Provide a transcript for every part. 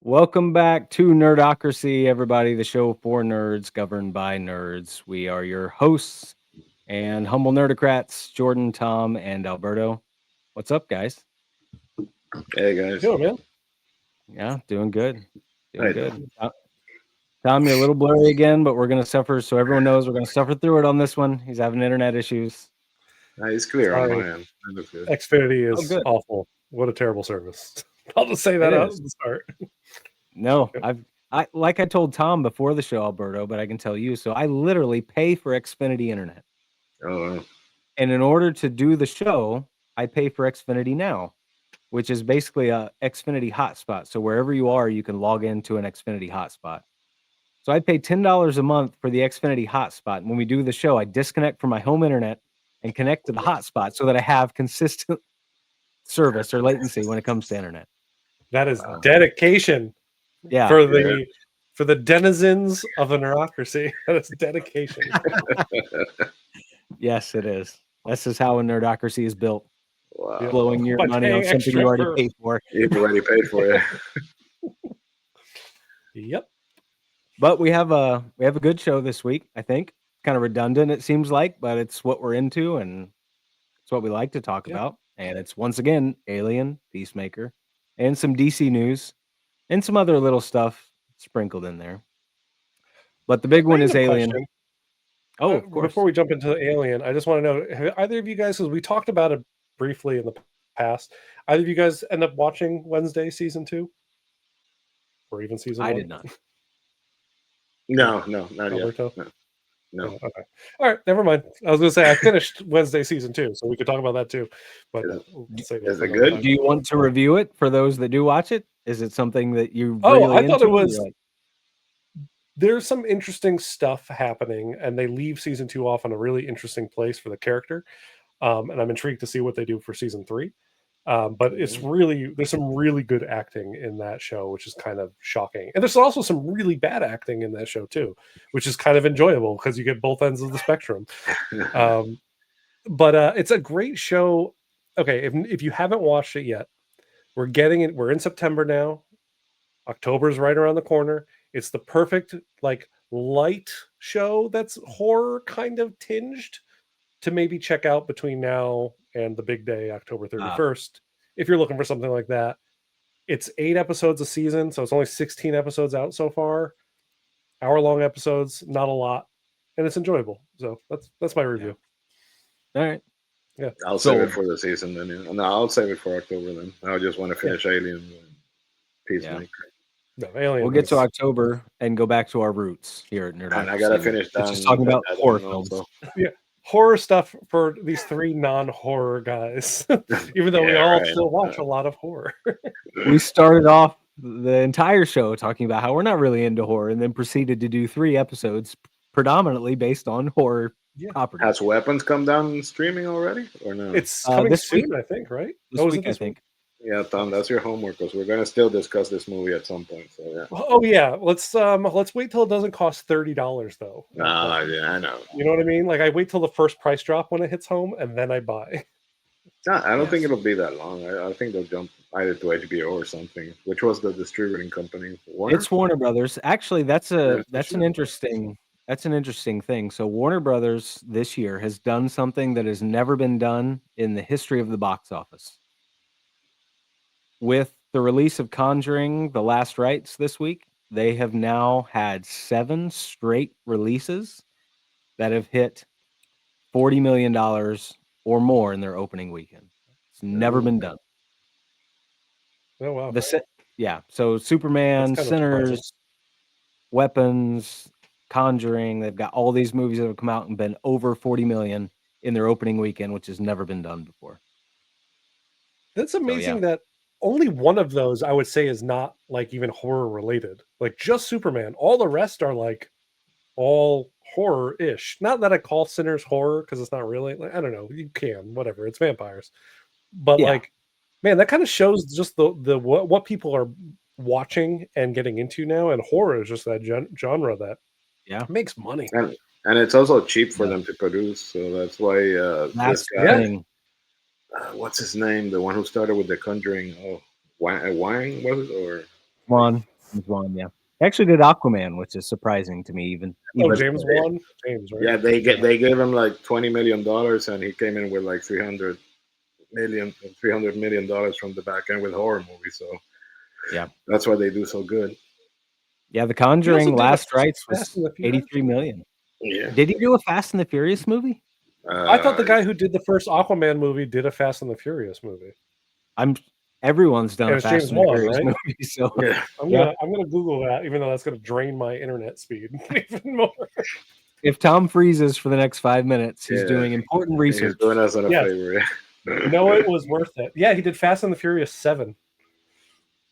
Welcome back to Nerdocracy, everybody, the show for nerds, governed by nerds. We are your hosts and humble Nerdocrats, Jordan, Tom, and Alberto. What's up, guys? Hey guys. Doing, man? Yeah, doing good. How you Doing good. Tom, you're a little blurry again, but we're going to suffer. So everyone knows we're going to suffer through it on this one. He's having internet issues. It's clear on Sorry. my end. That looks good. Xfinity Oh, is good. awful. What a terrible service. I'll just say that It out is. at the start. No, Yep. I like I told Tom before the show, Alberto, but I can tell you. So I literally pay for Xfinity internet. Oh, wow. And in order to do the show, I pay for Xfinity Now, which is basically a Xfinity hotspot. So wherever you are, you can log into an Xfinity hotspot. So I pay $10 a month for the Xfinity hotspot. And when we do the show, I disconnect from my home internet and connect to the hotspot so that I have consistent service or latency when it comes to internet. That is dedication Yeah. for the denizens of a Nerdocracy. That is dedication. Yes, it is. This is how a Nerdocracy is built. Wow. Blowing your By money on paying something extra you already for- paid for. You've already paid for it. Yep. But we have a good show this week, I think. Kind of redundant, it seems like, but it's what we're into and it's what we like to talk Yeah. about. And it's once again Alien, Peacemaker, and some DC news and some other little stuff sprinkled in there. But the big one is Random Alien. question. Oh, of course. Before we jump into Alien, I just want to know, have either of you guys, because we talked about it briefly in the past, either of you guys end up watching Wednesday season 2? Or even season 1? I did not. No, not Alberto? yet. No. Oh, okay. All right, never mind. I was going to say I finished Wednesday season 2, so we could talk about that too. But we'll save is for it another good? time. Do you want to review it for those that do watch it? Is it something that you Oh, really I thought into? it was. You're like, There's some interesting stuff happening, and they leave season 2 off on a really interesting place for the character. And I'm intrigued to see what they do for season 3. But it's there's some really good acting in that show, which is kind of shocking. And there's also some really bad acting in that show too, which is kind of enjoyable because you get both ends of the spectrum. But it's a great show. Okay, if you haven't watched it yet, we're getting it. We're in September now. October's right around the corner. It's the perfect light show that's horror kind of tinged to maybe check out between now and the big day, October 31st. If you're looking for something like that, it's 8 episodes a season, so it's only 16 episodes out so far. Hour-long episodes, not a lot, and it's enjoyable. So that's my review. all right. Yeah, I'll save it for the season then. Yeah. No, I'll save it for October then. I just want to finish Alien and Peacemaker. No, Alien. We'll get to October and go back to our roots here at Nerdocracy. And I gotta finish that. Just talking about horror films. Yeah, horror stuff for these 3 non-horror guys. Even though we all still watch a lot of horror. We started off the entire show talking about how we're not really into horror, and then proceeded to do 3 episodes predominantly based on horror properties. Has Weapons come down streaming already, or no? It's coming this soon, week. I think, right? This week, I think. Yeah, Tom, that's your homework because we're gonna still discuss this movie at some point. So yeah. Oh yeah, let's wait till it doesn't cost $30 though. Yeah, I know. You know what I mean? Like I wait till the first price drop when it hits home, and then I buy. No, I don't think it'll be that long. I think they'll jump either to HBO or something. Which was the distributing company? Warner? It's Warner Brothers. Actually, that's an interesting thing. So Warner Brothers this year has done something that has never been done in the history of the box office. With the release of Conjuring: The Last Rites this week, they have now had 7 straight releases that have hit $40 million or more in their opening weekend. It's never been done. Oh wow. So Superman, That's kind of Sinners, Weapons, Conjuring, they've got all these movies that have come out and been over 40 million in their opening weekend, which has never been done before. That's amazing that only one of those I would say is not like even horror related. Like just Superman. All the rest are like all horror-ish. Not that I call Sinners horror because it's not really. Like, I don't know. You can, whatever. It's vampires. But like, man, that kind of shows just the what people are watching and getting into now. And horror is just that genre that makes money. And it's also cheap for them to produce. So that's why this guy, what's his name? The one who started with The Conjuring. Oh, Wang was it, or Juan? James Wan, yeah. He actually did Aquaman, which is surprising to me. Even Oh, But James they- Wan? James, right? Yeah, they gave him like $20 million, and he came in with like $300 million from the back end with horror movies. So yeah, that's why they do so good. yeah. The He also Conjuring did a Last Rites Fast was and the Furious? 83 million. Yeah. Did he do a Fast and the Furious movie? I thought the guy who did the first Aquaman movie did a Fast and the Furious movie. Everyone's done And a it's Fast James and the Wan, Furious right? movie, so Yeah. I'm Yeah. gonna Google that, even though that's gonna drain my internet speed even more. if Tom freezes for the next 5 minutes, he's Yeah. doing important He's research. doing us a Yes. favor. Yeah. No, it was worth it. Yeah, he did Fast and the Furious 7,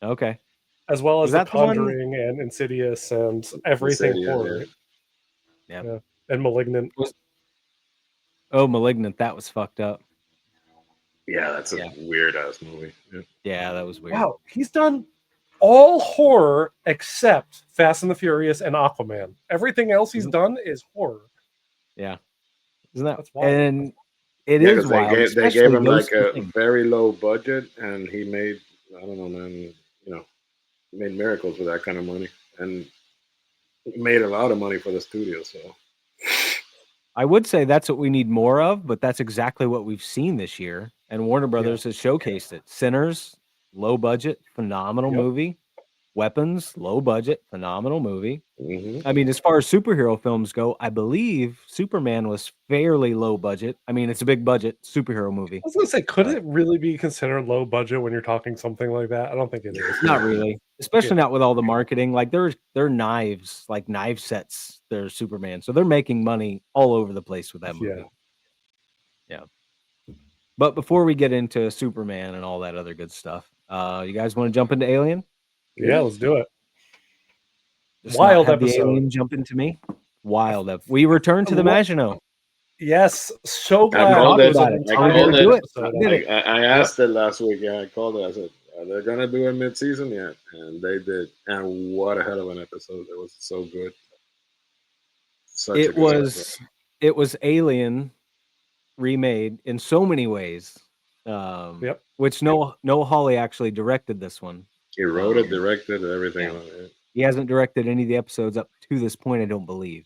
Okay. as well as Was The that the one- Conjuring and Insidious and everything Insidious, horror. Yeah. Yeah. And Malignant. Oh, Malignant. That was fucked up. Yeah, that's a Yeah. weird ass movie. Yeah. Yeah, that was weird. Wow, he's done all horror except Fast and the Furious and Aquaman. Everything else he's done is horror. Yeah. Isn't that That's wild. And it Yeah, is 'cause they wild. gave especially him those like a things. very low budget, and he made, I don't know, man, made miracles with that kind of money, and made a lot of money for the studio. So I would say that's what we need more of, but that's exactly what we've seen this year. And Warner Brothers has showcased it. Sinners, low budget, phenomenal Yep. movie. Weapons, low budget, phenomenal movie. mhm. I mean, as far as superhero films go, I believe Superman was fairly low budget. I mean, it's a big budget superhero movie. I was gonna say, could But- it really be considered low budget when you're talking something like that? I don't think it is. Not really, especially not with all the marketing. Like they're knives, like knife sets. They're Superman, so they're making money all over the place with that movie. Yeah. But before we get into Superman and all that other good stuff, you guys want to jump into Alien? Yeah, let's do it. Just Wild not have episode. the Alien jump into me. Wild. We return to the What? Maginot. Yes, so I glad called it it. was an I entire called it. episode. Did it. I asked it last week. Yeah, I called it. I said, "Are they gonna do a mid-season yet?" And they did. And what a hell of an episode! It was so good. Such a It good was it was Alien remade in so many ways. Yep. Which Noah Hawley actually directed this one. He wrote it, directed it, everything. Yeah. On it. He hasn't directed any of the episodes up to this point, I don't believe.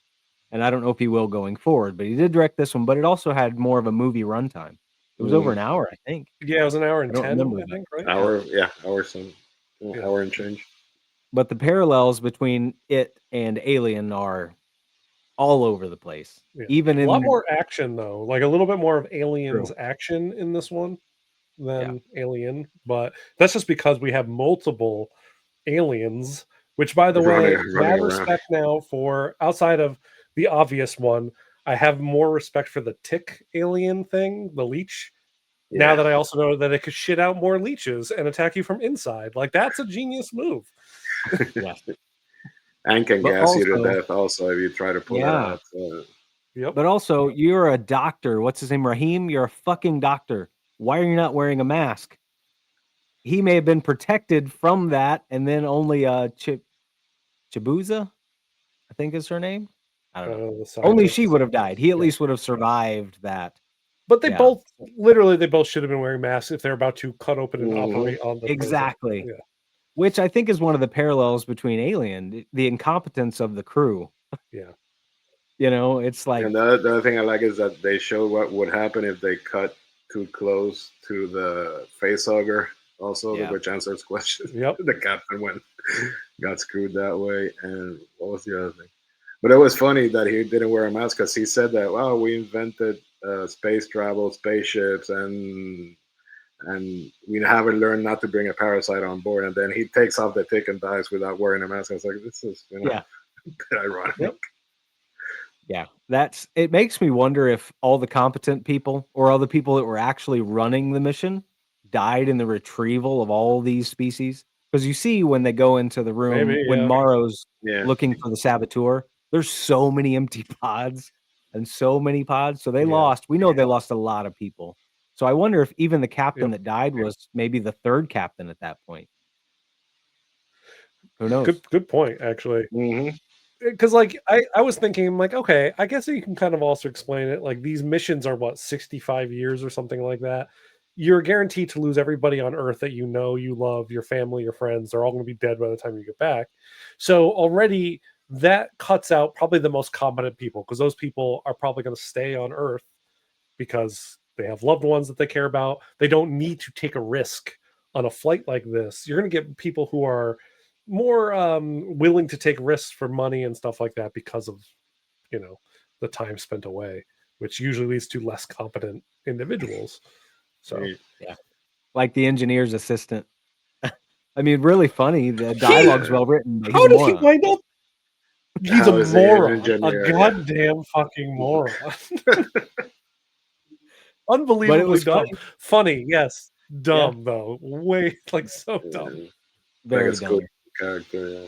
And I don't know if he will going forward, but he did direct this one, but it also had more of a movie runtime. It was over an hour, I think. Yeah, it was an hour and I don't 10, remember I that. think, right? Hour and change. But the parallels between it and Alien are all over the place. Yeah. Even A in lot more action, though. Like a little bit more of Aliens True. action in this one than Alien. But that's just because we have multiple aliens, which, by the way, Running mad around. respect now for, outside of the obvious one, I have more respect for the tick alien thing, the leech. Now Yeah. that I also know that it could shit out more leeches and attack you from inside. Like, that's a genius move. yeah. And can But gas you to also- death also if you try to pull Yeah. that out. So, Yep. But also, you're a doctor. What's his name? Raheem? You're a fucking doctor. Why are you not wearing a mask? He may have been protected from that, and then only Chibuza, I think is her name. I don't know. Only she would have died. He at least would have survived that. But they Yeah. both, literally, they both should have been wearing masks if they're about to cut open and Mhm. operate on the person. Exactly. Yeah. Which I think is one of the parallels between Alien, the incompetence of the crew. Yeah. You know, it's like and the other thing I like is that they show what would happen if they cut too close to the face hugger. Also, Yeah. which answers questions. Yep. The captain got screwed that way. And what was the other thing? But it was funny that he didn't wear a mask because he said that, wow, we invented space travel, spaceships, and we haven't learned not to bring a parasite on board. And then he takes off the tick and dies without wearing a mask. I was like, this is a bit ironic. Yep. Yeah, it makes me wonder if all the competent people or all the people that were actually running the mission died in the retrieval of all these species. Because you see when they go into the room, Maybe, when yeah. Morrow's Yeah. looking for the saboteur, there's so many empty pods and so many pods. So they Yeah. we know they lost a lot of people. So I wonder if even the captain Yep. that died was maybe the third captain at that point. Who knows? Good point, actually. Mm-hmm. Because, like, I was thinking, like, okay, I guess you can kind of also explain it. Like, these missions are what, 65 years or something like that. you're guaranteed to lose everybody on Earth that you know, you love, your family, your friends. They're all going to be dead by the time you get back. So already that cuts out probably the most competent people, because those people are probably going to stay on Earth because they have loved ones that they care about. They don't need to take a risk on a flight like this. You're going to get people who are more willing to take risks for money and stuff like that because of, you know, the time spent away, which usually leads to less competent individuals. So yeah, like the engineer's assistant. I mean, really funny. The dialogue's well written, but he's how a did he moron. wind up? He's a How is he an moron, a engineer? goddamn fucking moron. Unbelievably was dumb. Funny, yes. Dumb though. Way like so dumb. Like Very a school dumb. character. Yeah.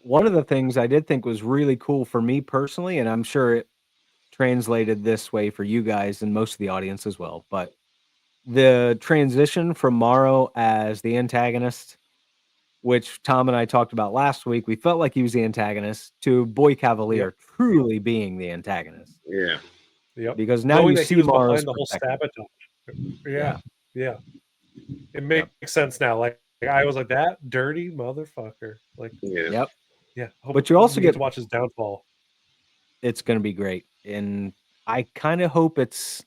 One of the things I did think was really cool for me personally, and I'm sure it translated this way for you guys and most of the audience as well, but the transition from Morrow as the antagonist, which Tom and I talked about last week, we felt like he was the antagonist, to Boy Cavalier truly being the antagonist. Yeah. Yep. Because now knowing you that see he was Morrow's behind the whole perspective. sabotage. Yeah. It makes sense now. Like I was like, that dirty motherfucker. Like, Yeah. Yep. yeah. But you also need get to watch his downfall. It's going to be great. And I kind of hope it's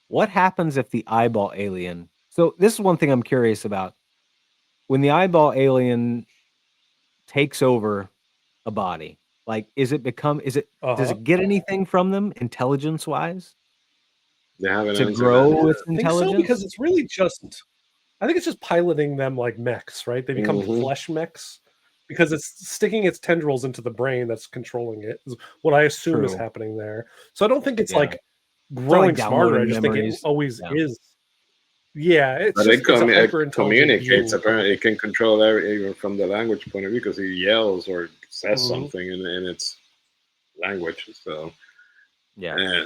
what happens if the eyeball alien. So this is one thing I'm curious about. When the eyeball alien takes over a body, like does it get anything from them intelligence wise They haven't to answered grow that. its I think intelligence? so, because it's really just, I think it's just piloting them like mechs, right? They become flesh mechs because it's sticking its tendrils into the brain that's controlling it, is what I assume is True. happening there. So I don't think it's Yeah. like growing smarter. I downloading just think it memories. always Yeah. is. Yeah, it's But just it's a hyper it intelligent communicates. being. Apparently, it can control even from the language point of view because he yells or says something in its language. So Yeah.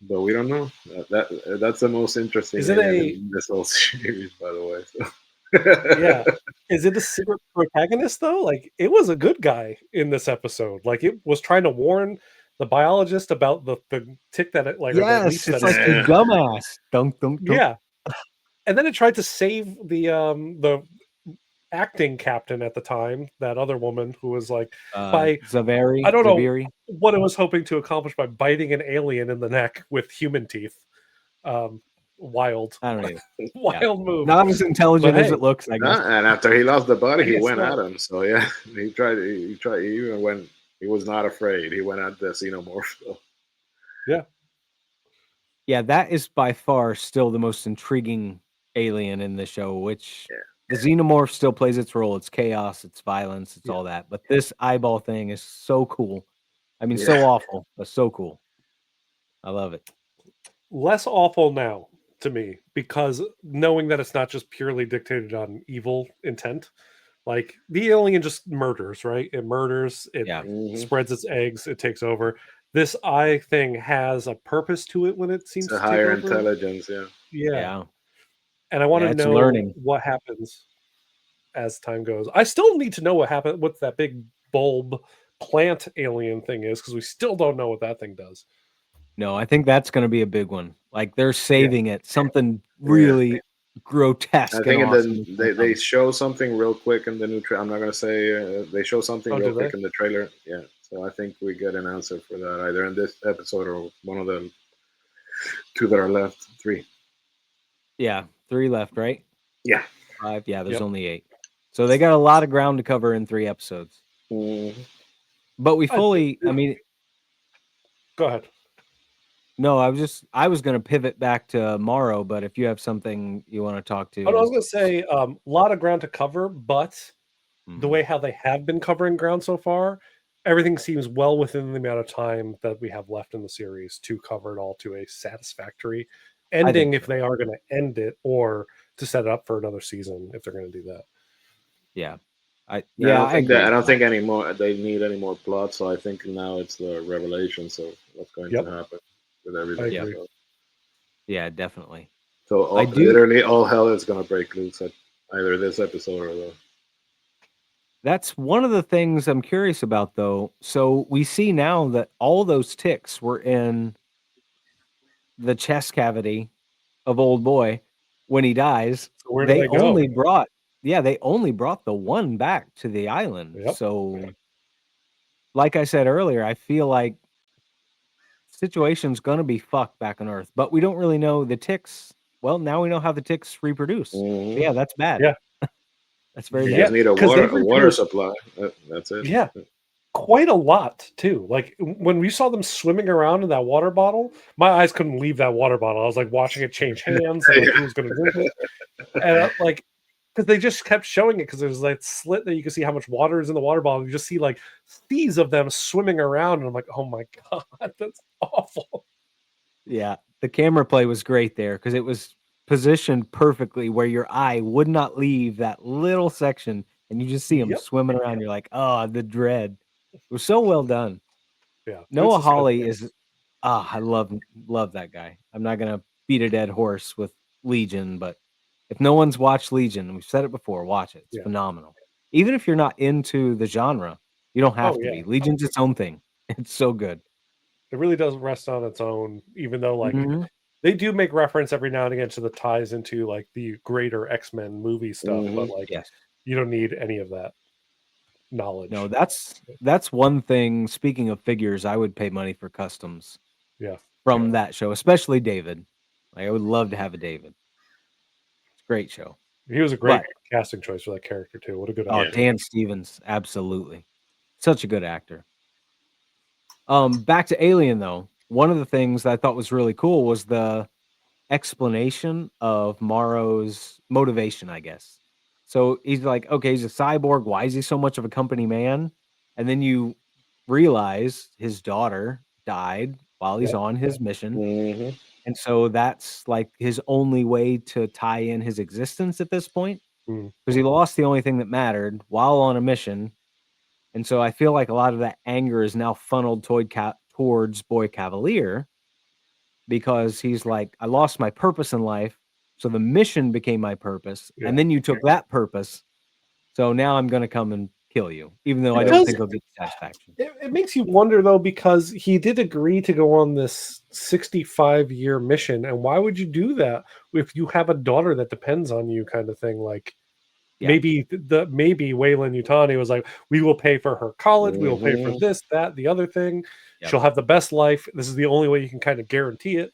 But we don't know. That's the most interesting Is it in this whole series, by the way. So. Yeah. Is it a secret protagonist though? Like it was a good guy in this episode. Like it was trying to warn the biologist about the tick that it like or the leech Yes, it's that like you dumbass. Dunk, dunk, dunk. yeah. And then it tried to save the acting captain at the time, that other woman who was like by Zaveri. I don't know Zaviri. what it was hoping to accomplish by biting an alien in the neck with human teeth. Wild. I don't know. Wild move. Not as intelligent But as hey, it looks, I guess. And after he lost the body, I he guess went not. at him. So yeah, he tried. He even went. He was not afraid. He went at the xenomorph. So. Yeah. Yeah, that is by far still the most intriguing alien in the show, which the xenomorph still plays its role. It's chaos, it's violence, it's all that. But this eyeball thing is so cool. I mean, so awful, but so cool. I love it. Less awful now to me because knowing that it's not just purely dictated on evil intent. Like the alien just murders, right? It murders, it spreads its eggs, it takes over. This eye thing has a purpose to it when it seems It's a to take higher over. intelligence, Yeah. And I want to it's know learning. what happens as time goes. I still need to know what happened, what that big bulb plant alien thing is, because we still don't know what that thing does. No, I think that's going to be a big one. Like they're saving it. Something really grotesque. I think and awesome they show something real quick in the new trailer. I'm not going to say they show something real quick in the trailer. Yeah, so I think we get an answer for that either in this episode or one of the two that are left. 3. Yeah, 3 left, right? Yeah. 5. Yeah, there's only 8. So they got a lot of ground to cover in 3 episodes. But we fully, I mean, go ahead. No, I was going to pivot back to Morrow, but if you have something you want to talk to. I was going to say a lot of ground to cover, but the way how they have been covering ground so far, everything seems well within the amount of time that we have left in the series to cover it all to a satisfactory ending if they are going to end it, or to set it up for another season if they're going to do that. Yeah. I don't think anymore they need any more plot, so I think now it's the revelations of what's going to happen with everything. Yeah, definitely. So literally all hell is going to break loose at either this episode or the. That's one of the things I'm curious about, though. So we see now that all those ticks were in the chest cavity of Old Boy when he dies. So where do they go? They only brought the one back to the island. Yep. So, like I said earlier, I feel like situation's gonna be fucked back on Earth, but we don't really know the ticks. Well, now we know how the ticks reproduce. Mhm. Yeah, that's bad. Yeah. That's very You Yeah, just need a 'cause they've water reproduced supply. That's it. Yeah. Quite a lot too. Like when we saw them swimming around in that water bottle, my eyes couldn't leave that water bottle. I was like watching it change hands and like who was going to drink it, and like because they just kept showing it because there's like slit that you can see how much water is in the water bottle. You just see like seas of them swimming around, and I'm like, oh my god, that's awful. Yeah, the camera play was great there because it was positioned perfectly where your eye would not leave that little section, and you just see them Yep. swimming around. You're like, "Oh, the dread." It was so well done. Yeah. Noah Hawley is I love that guy. I'm not gonna beat a dead horse with Legion, but if no one's watched Legion, we've said it before, watch it. It's Yeah. phenomenal. Even if you're not into the genre, you don't have Oh, to yeah. be. Legion's its own thing. It's so good. It really does rest on its own, even though like Mhm. they do make reference every now and again to the ties into like the greater X-Men movie stuff, but Mhm. like Yes. you don't need any of that No, knowledge. that's one thing, speaking of figures, I would pay money for customs Yeah. from that show, especially David. Like, I would love to have a David. It's a great show. He was a great But casting choice for that character too. What a good oh, actor. Yeah. Dan Stevens, absolutely. Such a good actor. Back to Alien though. One of the things that I thought was really cool was the explanation of Morrow's motivation, I guess. So he's like, okay, he's a cyborg. Why is he so much of a company man? And then you realize his daughter died while he's Yep. on his mission. Mhm. And so that's like his only way to tie in his existence at this point Mm. because he lost the only thing that mattered while on a mission. And so I feel like a lot of that anger is now funneled towards Boy Cavalier because he's like, I lost my purpose in life. So the mission became my purpose. Yeah. And then you took that purpose. So now I'm going to come and kill you, even though I It don't does. think I'll get satisfaction. It makes you wonder though, because he did agree to go on this 65-year mission, and why would you do that if you have a daughter that depends on you, kind of thing? Like Yeah. maybe Wayland Yutani was like, we will pay for her college, we will pay for Mhm. this, that, the other thing. Yep. She'll have the best life. This is the only way you can kind of guarantee it.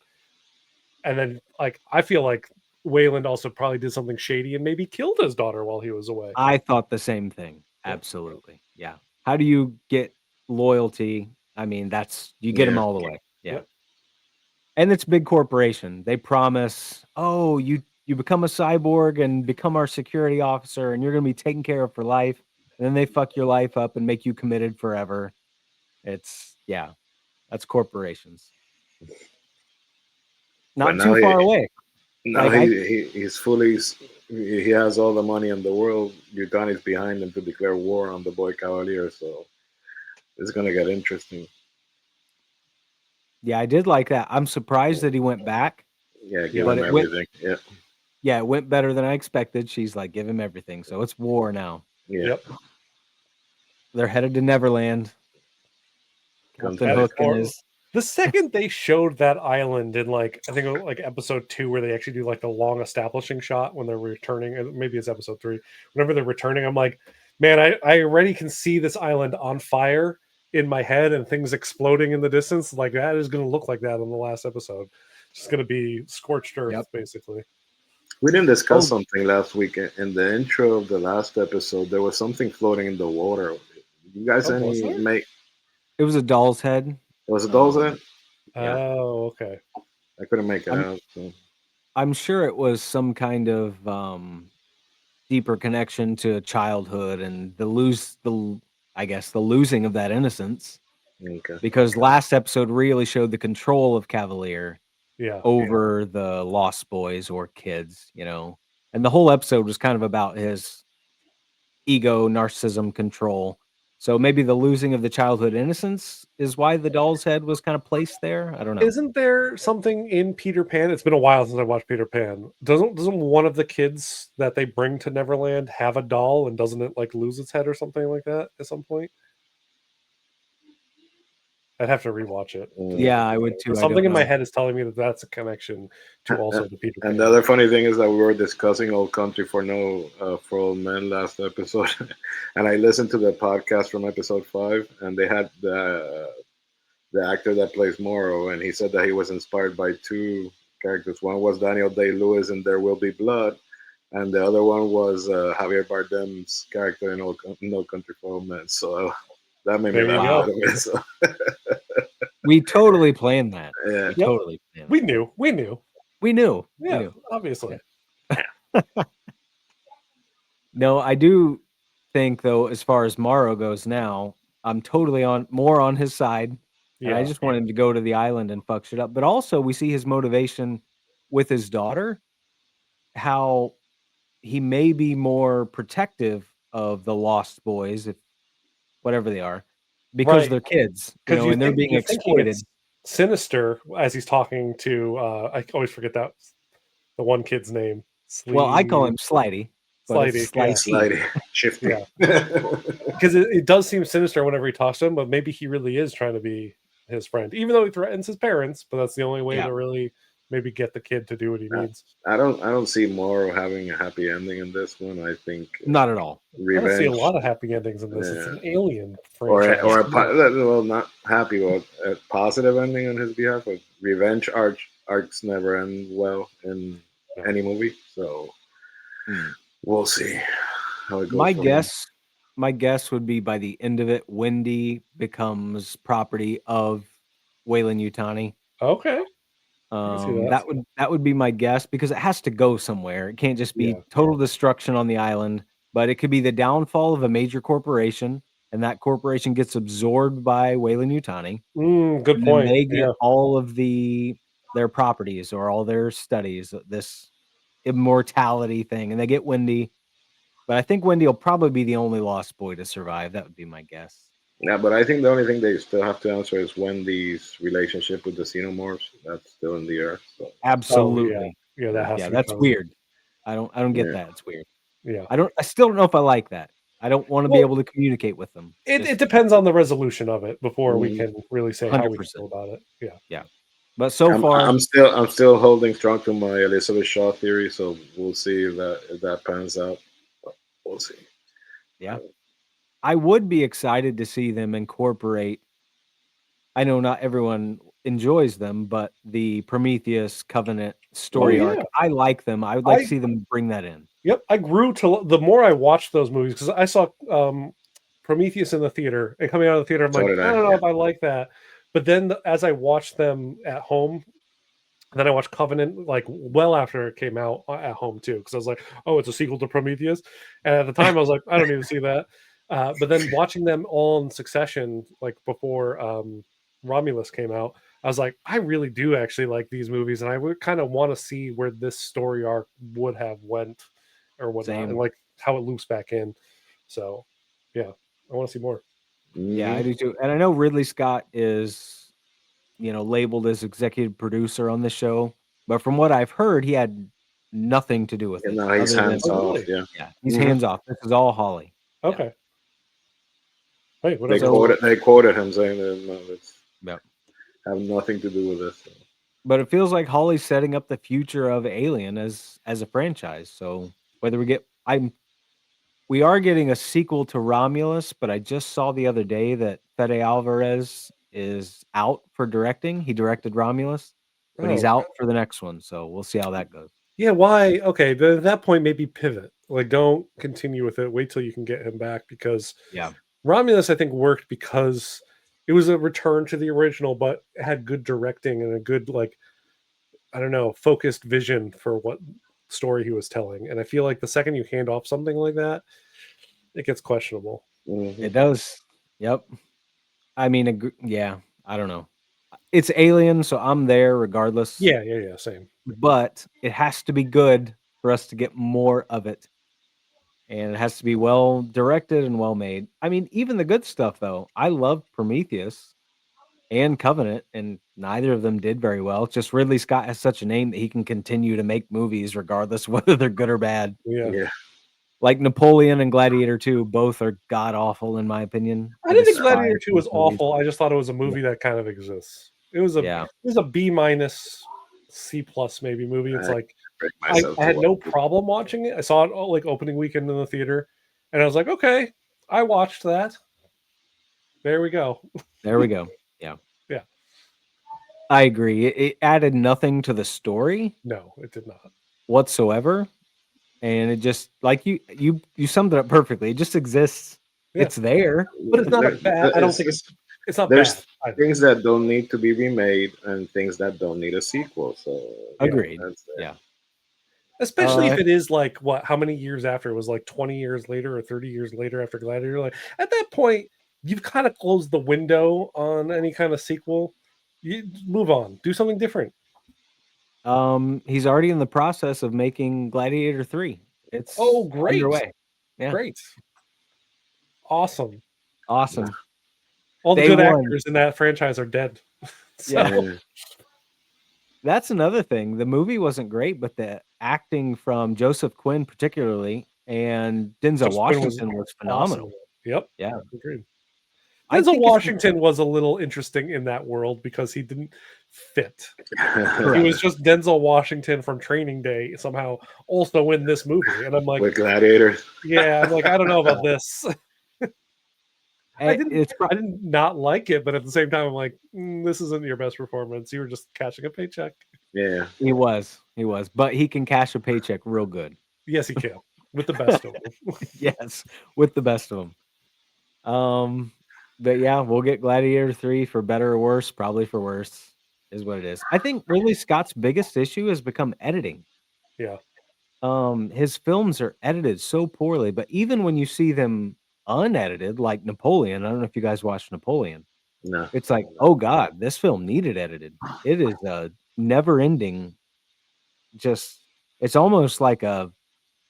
And then, like, I feel like Wayland also probably did something shady and maybe killed his daughter while he was away. I thought the same thing. Yeah. Absolutely. Yeah. How do you get loyalty? I mean, you get them Yeah. all the way. Yeah. Yep. And it's big corporation. They promise, oh, you become a cyborg and become our security officer, and you're going to be taken care of for life. And then they fuck your life up and make you committed forever. That's corporations. But Not now too far away. now Like he's fully he has all the money in the world. Yutani's behind him to declare war on the Boy Cavalier, so it's gonna get interesting. I did like that. I'm surprised that he went back, Yeah, give Yeah. but him everything. Yeah, it went better than I expected. She's like, give him everything. So it's war now. yeah. Yep. They're headed to Neverland. Comes Captain back. Hook and his The second they showed that island in like I think like episode 2 where they actually do like the long establishing shot when they're returning, and maybe it's episode 3. Whenever they're returning, I'm like, man, I already can see this island on fire in my head and things exploding in the distance. Like that is going to look like that in the last episode. It's just going to be scorched earth, Yep. basically. We didn't discuss Oh, something last week in the intro of the last episode. There was something floating in the water. You guys Oh, was there? it was a doll's head. Was it those? Yeah. Oh, okay. I couldn't make it I'm out. So. I'm sure it was some kind of deeper connection to childhood and I guess the losing of that innocence. Okay. Because last episode really showed the control of Cavalier Yeah. over the Lost Boys or kids, and the whole episode was kind of about his ego, narcissism, control. So maybe the losing of the childhood innocence is why the doll's head was kind of placed there. I don't know. Isn't there something in Peter Pan? It's been a while since I watched Peter Pan. Doesn't one of the kids that they bring to Neverland have a doll, and doesn't it like lose its head or something like that at some point? I'd have to rewatch it. Yeah, I would too. I Something don't in my know. head is telling me that that's a connection to also the Peter Pan. And the other funny thing is that we were discussing Old Country for Old Men last episode, and I listened to the podcast from episode 5, and they had the actor that plays Morrow, and he said that he was inspired by 2 characters. One was Daniel Day-Lewis in There Will Be Blood, and the other one was Javier Bardem's character in No Country for Old Men. So that made me There you laugh go. a little bit. So, We totally planned that. yeah. We Yep. totally planned We that. knew. We knew. Yeah, We knew. obviously. No, I do think though, as far as Morrow goes now, I'm totally more on his side. And I Yeah. just want him to go to the island and fuck shit up. But also we see his motivation with his daughter, how he may be more protective of the lost boys, if whatever they are, because Right. they're kids, Because and they're being you're thinking exploited. it's Sinister as he's talking to I always forget that the one kid's name. Well, I call him Slidey, but it's Slidey, yeah. Slicey. Slidey, shifty. Yeah. Because it does seem sinister whenever he talks to him, but maybe he really is trying to be his friend, even though he threatens his parents. But that's the only way Yeah. to really maybe get the kid to do what he needs. I don't see Morrow having a happy ending in this one. I think Not at all. I don't see a revenge, lot of happy endings in this. It's Yeah. an alien or franchise. well, not happy, but a positive ending on his behalf. But revenge arcs never end well in No. any movie, so we'll see how it goes. My guess would be by the end of it, Wendy becomes property of Weyland-Yutani. Okay. can see that. That would be my guess, because it has to go somewhere. It can't just be Yeah. total destruction on the island, but it could be the downfall of a major corporation, and that corporation gets absorbed by Weyland-Yutani. Good And point. then they get Yeah. all of their properties or all their studies, this immortality thing, and they get Wendy. But I think Wendy will probably be the only lost boy to survive. That would be my guess. Yeah, but I think the only thing they still have to answer is Wendy's relationship with the Xenomorphs. That's still in the air. So. Absolutely. Yeah, that has Yeah, to be that's fun. weird. I don't get Yeah. that. It's weird. Yeah. I still don't know if I like that. I don't want to be able to communicate with them. It depends on the resolution of it before we can really say how we 100%. feel about it. Yeah. Yeah. But so far I'm still holding strong to my Elizabeth Shaw theory, so we'll see if that pans out. We'll see. Yeah. I would be excited to see them incorporate. I know not everyone enjoys them, but the Prometheus Covenant story arc, I like them. I would like to see them bring that in. Yep, I grew to the more I watched those movies, because I saw Prometheus in the theater, and coming out of the theater, I'm like, I don't know if I like that. But then as I watched them at home, then I watched Covenant like well after it came out at home too, because I was like, oh, it's a sequel to Prometheus, and at the time I was like, I don't need to see that. But then watching them all in succession, like before Romulus came out, I was like, I really do actually like these movies, and I would kind of want to see where this story arc would have went or whatnot, and like how it loops back in. So, yeah, I want to see more. Yeah, I do too. And I know Ridley Scott is, labeled as executive producer on this show, but from what I've heard, he had nothing to do with it. No, he's hands off. Really? Yeah, he's hands off. This is all Holly. Okay. Yeah. Hey, they quoted him saying that Yep. have nothing to do with this. So. But it feels like Holly's setting up the future of Alien as a franchise. So whether we are getting a sequel to Romulus, but I just saw the other day that Fede Alvarez is out for directing. He directed Romulus, but he's out for the next one. So we'll see how that goes. Yeah, why? Okay, but at that point, maybe pivot. Like, don't continue with it. Wait till you can get him back, because Romulus, I think, worked because it was a return to the original, but it had good directing and a good, like, I don't know, focused vision for what story he was telling. And I feel like the second you hand off something like that, it gets questionable. It does. Yep. I mean, I don't know. It's Alien, so I'm there regardless. Yeah, same. But it has to be good for us to get more of it. And it has to be well directed and well made. I mean, even the good stuff, though. I love Prometheus and Covenant, and neither of them did very well. It's just Ridley Scott has such a name that he can continue to make movies regardless of whether they're good or bad. Yeah. Like Napoleon and Gladiator 2, both are god awful in my opinion. I didn't think Gladiator 2 was awful. I just thought it was a movie that kind of exists. It was a B minus, C plus maybe movie. It's like I had no problem watching it. I saw it like opening weekend in the theater, and I was like, okay, I watched that. There we go. There we go. Yeah. Yeah. I agree. It added nothing to the story. No, it did not whatsoever. And it just like you summed it up perfectly. It just exists. Yeah. It's there, but it's not bad. I don't think it's not there's bad. Things that don't need to be remade and things that don't need a sequel. So agreed. Yeah. Especially if it is like what? How many years after? It was like 20 years later or 30 years later after Gladiator. Like at that point, you've kind of closed the window on any kind of sequel. You move on, do something different. He's already in the process of making Gladiator 3. It's great. Underway. Yeah. Great. Awesome. All the good actors in that franchise are dead. So. Yeah. That's another thing. The movie wasn't great, but the acting from Joseph Quinn particularly and Denzel Washington was phenomenal. Awesome. Yep. Yeah. Agreed. Denzel Washington was a little interesting in that world because he didn't fit. He was just Denzel Washington from Training Day somehow also in this movie. And I'm like, with Gladiator. Yeah, I'm like, I don't know about this. I didn't not like it, but at the same time, I'm like, this isn't your best performance. You were just cashing a paycheck. Yeah. He was. But he can cash a paycheck real good. Yes, he can. With the best of them. Yes, with the best of them. But yeah, we'll get Gladiator 3 for better or worse, probably for worse, is what it is. I think Ridley Scott's biggest issue has become editing. Yeah. His films are edited so poorly, but even when you see them unedited, like Napoleon, I don't know if you guys watched Napoleon. No. It's like, oh God, this film needed edited. It is a never-ending, it's almost like a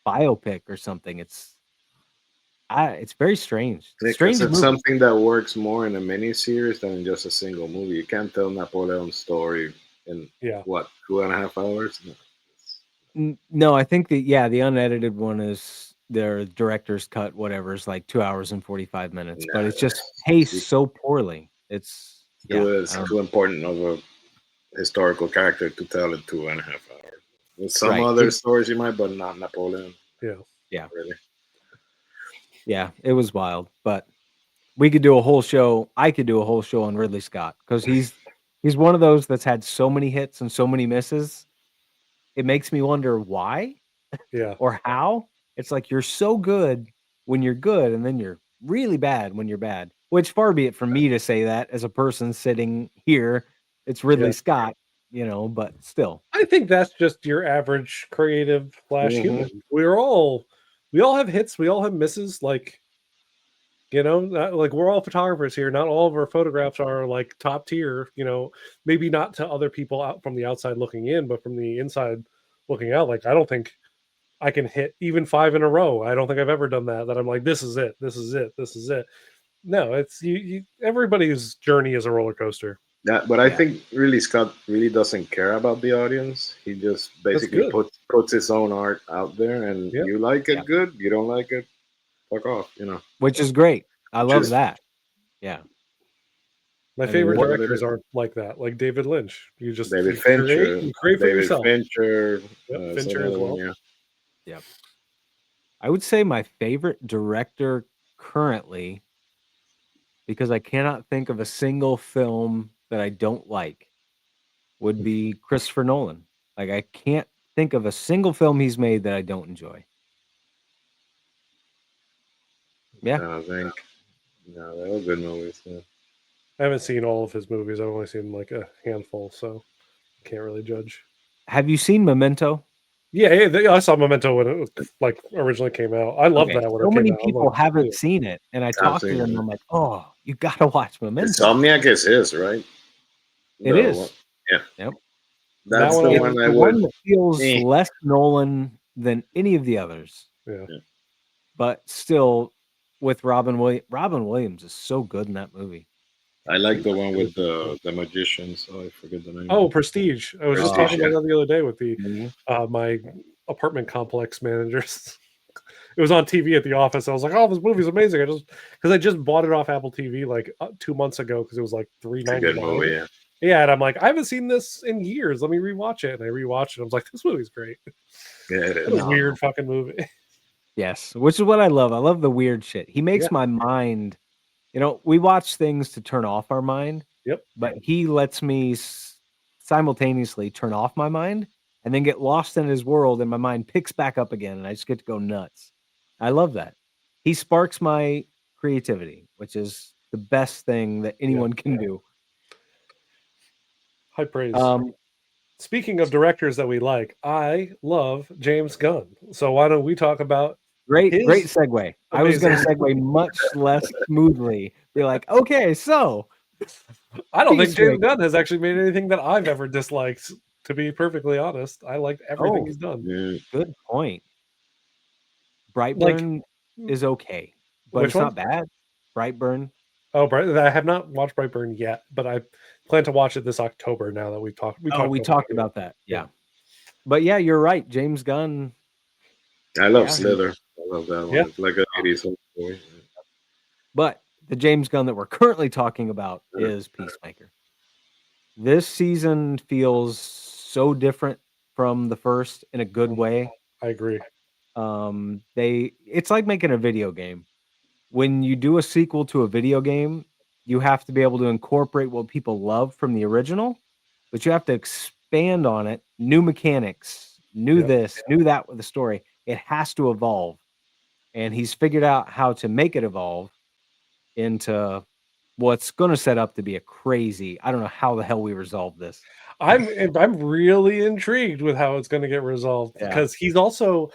biopic or something. It's very strange. It's something that works more in a mini-series than in just a single movie. You can't tell Napoleon's story in, 2.5 hours? No, I think the unedited one is their director's cut, whatever, is like 2 hours and 45 minutes. But it's just paced so poorly. It's too important of a historical character to tell in 2.5 hours. With some other stories you might, but not Napoleon. Yeah. Really. Yeah, it was wild, but we could do a whole show. I could do a whole show on Ridley Scott because he's one of those that's had so many hits and so many misses. It makes me wonder why, or how. It's like you're so good when you're good, and then you're really bad when you're bad. Which far be it from me to say that as a person sitting here. It's Ridley Scott, but still. I think that's just your average creative / human. We all have hits, we all have misses. Like, like we're all photographers here. Not all of our photographs are like top tier, maybe not to other people out from the outside looking in, but from the inside looking out. Like, I don't think I can hit even 5 in a row. I don't think I've ever done that I'm like, this is it. No, it's everybody's journey is a roller coaster. Yeah, but I think really Scott really doesn't care about the audience. He just basically puts his own art out there, and you like it, good. You don't like it, fuck off. Which is great. I love that. Yeah. My favorite directors aren't like that. Like David Lynch. David Fincher. You create for yourself. Fincher. Fincher as well. Yeah. I would say my favorite director currently, because I cannot think of a single film that I don't like, would be Christopher Nolan. Like, I can't think of a single film he's made that I don't enjoy. Yeah. They were good movies. Yeah. I haven't seen all of his movies. I've only seen like a handful, so I can't really judge. Have you seen Memento? Yeah, I saw Memento when it originally came out. I love that when so it came out. So many people haven't seen it, and I talked to them, and I'm like, oh, you gotta watch Memento. Insomniac is his, right? It is. Yeah. Yep. That's the one I would. One that feels less Nolan than any of the others. Yeah. But still, with Robin Williams is so good in that movie. I like the one with the magician, so I forget the name. Oh, Prestige. I was just talking about that the other day with the my apartment complex managers. it was on TV at the office. I was like, "Oh, this movie's amazing!" I just bought it off Apple TV like 2 months ago because it was like It's a good movie. $3.99. Yeah. Yeah, and I'm like, I haven't seen this in years. Let me rewatch it. And I rewatched it. I was like, this movie's great. Yeah, it is. What a weird fucking movie. Yes, which is what I love. I love the weird shit. He makes Yeah. my mind, we watch things to turn off our mind, Yep. but he lets me simultaneously turn off my mind and then get lost in his world, and my mind picks back up again, and I just get to go nuts. I love that. He sparks my creativity, which is the best thing that anyone can do. High praise. Speaking of directors that we like, I love James Gunn. So why don't we talk about great segue. I was going to segue much less smoothly. Be like, okay, so I don't think James Gunn has actually made anything that I've ever disliked. To be perfectly honest, I liked everything he's done. Good point. Brightburn is okay, but it's not bad. Brightburn. Oh, I have not watched Brightburn yet, but I plan to watch it this October. Now that we talked about that. Yeah. But yeah, you're right. James Gunn. I love Slither. I love that one. It's like an 80s story. But the James Gunn that we're currently talking about is Peacemaker. This season feels so different from the first in a good way. I agree. It's like making a video game. When you do a sequel to a video game, you have to be able to incorporate what people love from the original, but you have to expand on it. New mechanics, this, new that with the story. It has to evolve. And he's figured out how to make it evolve into what's going to set up to be a crazy. I don't know how the hell we resolve this. I'm really intrigued with how it's going to get resolved because he's also.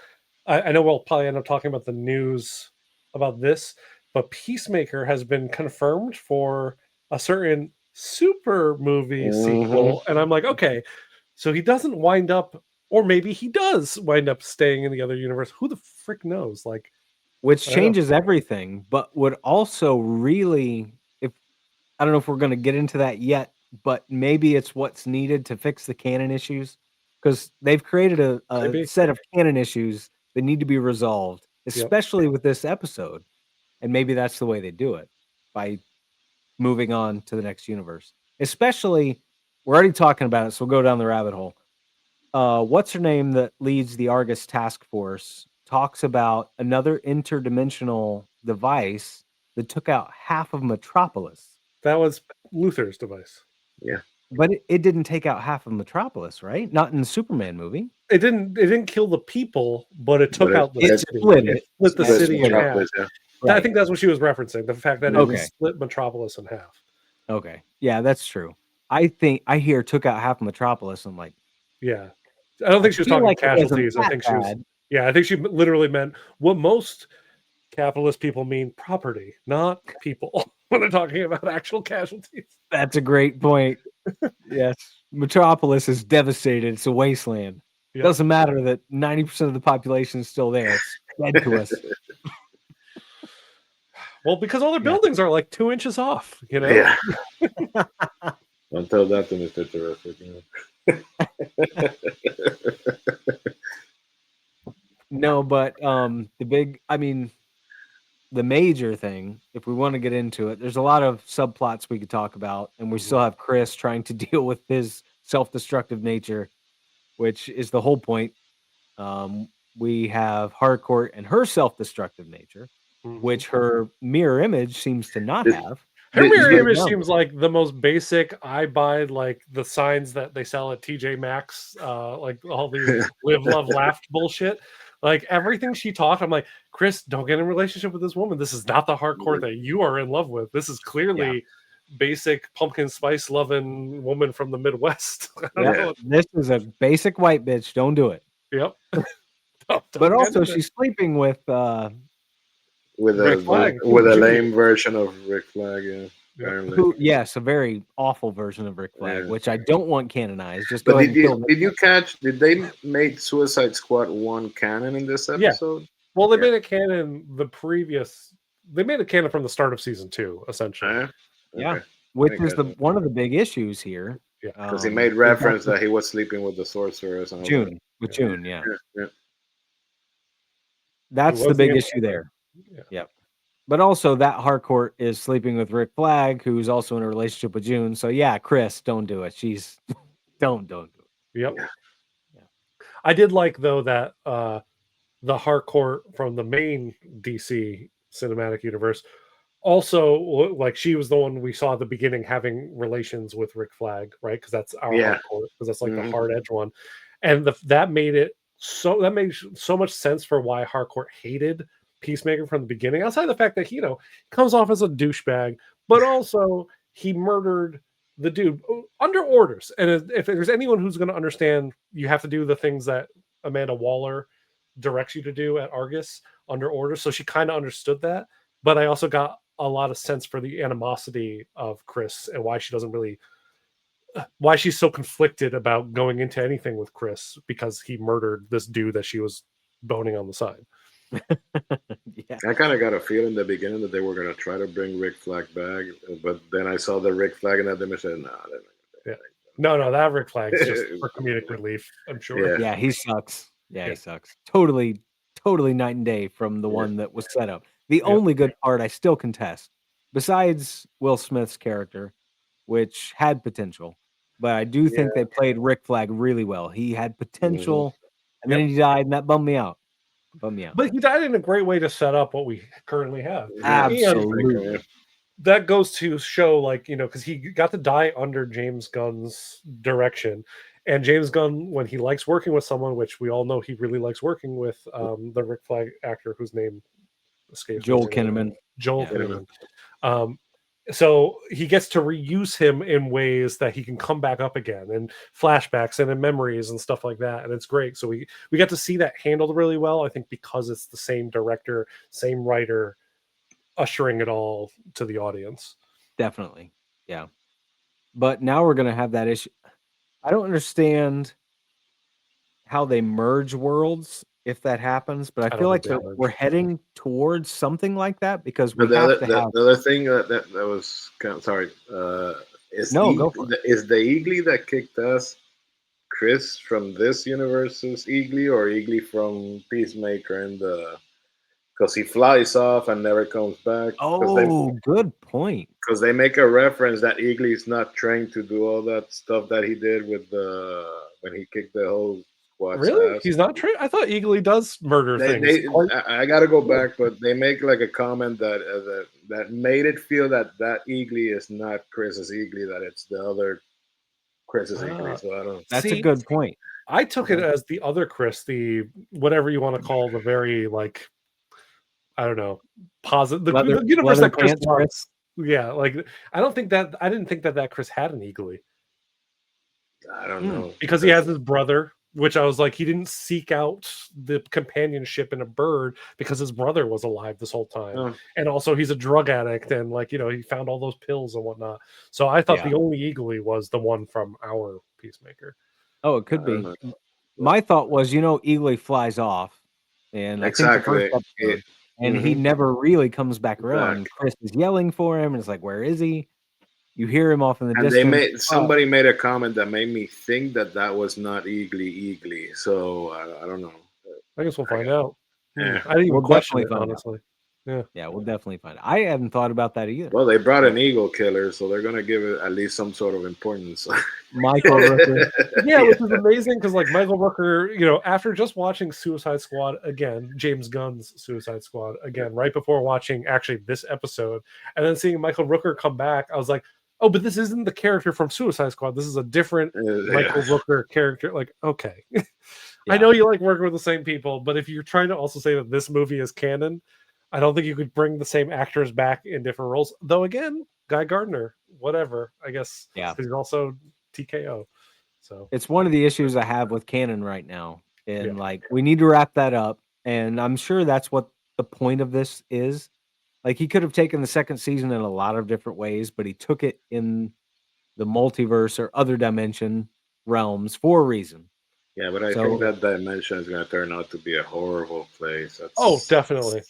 I know we'll probably end up talking about the news about this, but Peacemaker has been confirmed for a certain super movie sequel, and I'm like, okay, so he doesn't wind up, or maybe he does wind up staying in the other universe. Who the frick knows? Like, which changes everything, but would also really, I don't know if we're going to get into that yet, but maybe it's what's needed to fix the canon issues, because they've created a set of canon issues that need to be resolved, especially with this episode. And maybe that's the way they do it, by moving on to the next universe. Especially, we're already talking about it, so we'll go down the rabbit hole. What's her name that leads the Argus task force talks about another interdimensional device that took out half of Metropolis. That was Luthor's device. Yeah. But it didn't take out half of Metropolis, right? Not in the Superman movie. It didn't kill the people, but it took out the city. It split the city in half. Yeah. Right. I think that's what she was referencing, the fact that it split Metropolis in half. Okay. Yeah, that's true. I hear took out half of Metropolis. I'm like, yeah. I don't think she was talking like casualties. I think I think she literally meant what most capitalist people mean: property, not people, when they're talking about actual casualties. That's a great point. Yes. Metropolis is devastated. It's a wasteland. It doesn't matter that 90% of the population is still there. It's dead to us. Well, because all their buildings are like 2 inches off, you know? Yeah. Don't tell that to Mr. Terrific. No, but the major thing, if we want to get into it, there's a lot of subplots we could talk about, and we still have Chris trying to deal with his self-destructive nature, which is the whole point. We have Harcourt and her self-destructive nature, which her mirror image seems to not have. Her mirror image seems like the most basic. I buy like the signs that they sell at TJ Maxx, like all these live, love, laugh bullshit. Like everything she taught, I'm like, Chris, don't get in a relationship with this woman. This is not the Harcourt that you are in love with. This is clearly basic pumpkin spice loving woman from the Midwest. This is a basic white bitch. Don't do it. Yep. But also, she's sleeping with a lame version of Rick Flag. Yes, a very awful version of Rick Flag, which I don't want canonized. Just did you catch? Did they make Suicide Squad 1 canon in this episode? Yeah. Well, they made it canon They made it canon from the start of season 2, essentially. Yeah, which is one of the big issues here. Yeah, because he made reference that he was sleeping with the sorceress. June. Yeah. That's the was big the issue there. Yeah. Yep. But also that Harcourt is sleeping with Rick Flag, who's also in a relationship with June. So yeah, Chris, don't do it. She's don't do it. Yep. Yeah. I did like though that the Harcourt from the main DC cinematic universe also, like, she was the one we saw at the beginning having relations with Rick Flag, right? Because that's our Yeah. Harcourt, because that's like the Mhm. hard edge one, and that made so much sense for why Harcourt hated Peacemaker from the beginning. Outside of the fact that comes off as a douchebag, but also he murdered the dude under orders. And if there's anyone who's going to understand, you have to do the things that Amanda Waller directs you to do at Argus under orders. So she kind of understood that. But I also got a lot of sense for the animosity of Chris and why she's so conflicted about going into anything with Chris because he murdered this dude that she was boning on the side. Yeah. I kind of got a feeling in the beginning that they were going to try to bring Rick Flag back, but then I saw the Rick Flag and I said, nah. No, that Rick Flag's just for comedic relief, I'm sure. Yeah. Yeah, he sucks. Yeah, Yeah. he sucks. Totally night and day from the one that was set up. The Yep. only good part I still contest, besides Will Smith's character, which had potential, but I do think they played Rick Flag really well. He had potential, and then he died, and that bummed me out. But he died in a great way to set up what we currently have. Absolutely. And that goes to show, like, because he got to die under James Gunn's direction. And James Gunn, when he likes working with someone, which we all know he really likes working with, the Rick Flag actor whose name escapes me. Joel Kinnaman. Joel Kinnaman. So he gets to reuse him in ways that he can come back up again, and flashbacks and in memories and stuff like that. And it's great. So we got to see that handled really well, I think, because it's the same director, same writer, ushering it all to the audience. Definitely. Yeah. But now we're going to have that issue. I don't understand how they merge worlds if that happens, but I feel like we're heading towards something like that because we have to have. The other thing that was kind of, sorry, is go for it. Is the Eagly that kicked us Chris from this universe's Eagly, or Eagly from Peacemaker and because he flies off and never comes back? Good point. Because they make a reference that Eagly is not trained to do all that stuff that he did with when he kicked the whole squad's Really? ass. He's not trained? I thought Eagly does murder things. I got to go back, but they make like a comment that made it feel that Eagly is not Chris's Eagly, that it's the other Chris's Eagly. So I don't. That's a good point. I took it as the other Chris, the whatever you want to call the very, like, I don't know, positive, the universe that Chris wants. Yeah, like I didn't think that Chris had an Eagly. I don't know, because he has his brother, which I was like, he didn't seek out the companionship in a bird because his brother was alive this whole time, and also he's a drug addict, and like he found all those pills and whatnot. So I thought the only Eagly was the one from our Peacemaker. Oh, it could be. My thought was, Eagly flies off, and I think the first episode, and he never really comes back around. Chris is yelling for him, and it's like, where is he? You hear him off in the distance. Somebody made a comment that made me think that was not Eagly. So I don't know. I guess we'll find out. Yeah. I didn't even question it, honestly. Yeah, we'll definitely find it. I hadn't thought about that either. Well, they brought an eagle killer, so they're going to give it at least some sort of importance. Michael Rooker. Yeah, which is amazing because, like, Michael Rooker, after just watching Suicide Squad again, James Gunn's Suicide Squad again, right before watching actually this episode, and then seeing Michael Rooker come back, I was like, oh, but this isn't the character from Suicide Squad. This is a different Michael Rooker character. Like, okay. I know you like working with the same people, but if you're trying to also say that this movie is canon, I don't think you could bring the same actors back in different roles. Though, again, Guy Gardner, whatever, I guess. Yeah. He's also TKO. So it's one of the issues I have with canon right now. And like, we need to wrap that up. And I'm sure that's what the point of this is. Like, he could have taken the second season in a lot of different ways, but he took it in the multiverse or other dimension realms for a reason. Yeah, but I think that dimension is going to turn out to be a horrible place. Definitely.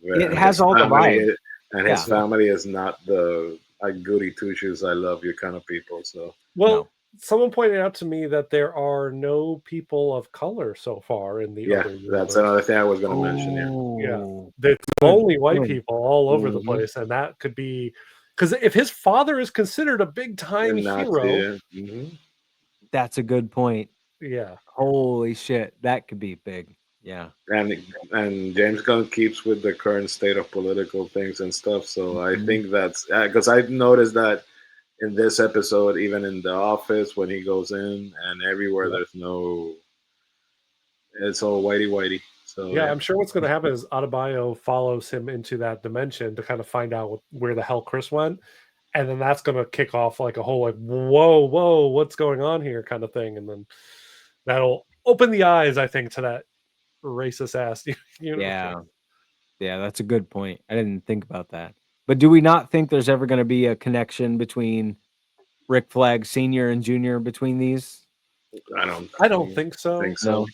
It has all the vibes. And his family is not the goody two shoes, I love you kind of people. So someone pointed out to me that there are no people of color so far in the Yeah, other that's universe. another thing I was going to mention. Yeah, Oh, there's good only white point. people all over the Mhm. place, and that could be because if his father is considered a big time And Nazi, hero, That's a good point. yeah, Holy shit, that could be big. Yeah. and James Gunn keeps with the current state of political things and stuff. So I Mhm. think that's because I noticed that in this episode, even in the office when he goes in and everywhere, yeah. there's no. It's all whitey whitey. So Yeah, yeah, I'm sure what's going to happen is Adebayo follows him into that dimension to kind of find out where the hell Chris went, and then that's going to kick off like a whole like whoa, what's going on here kind of thing, and then that'll open the eyes, I think, to that racist ass universe. Yeah. Yeah, that's a good point. I didn't think about that. But do we not think there's ever going to be a connection between Rick Flag Senior and Junior between these? I don't I don't think so. think so. No.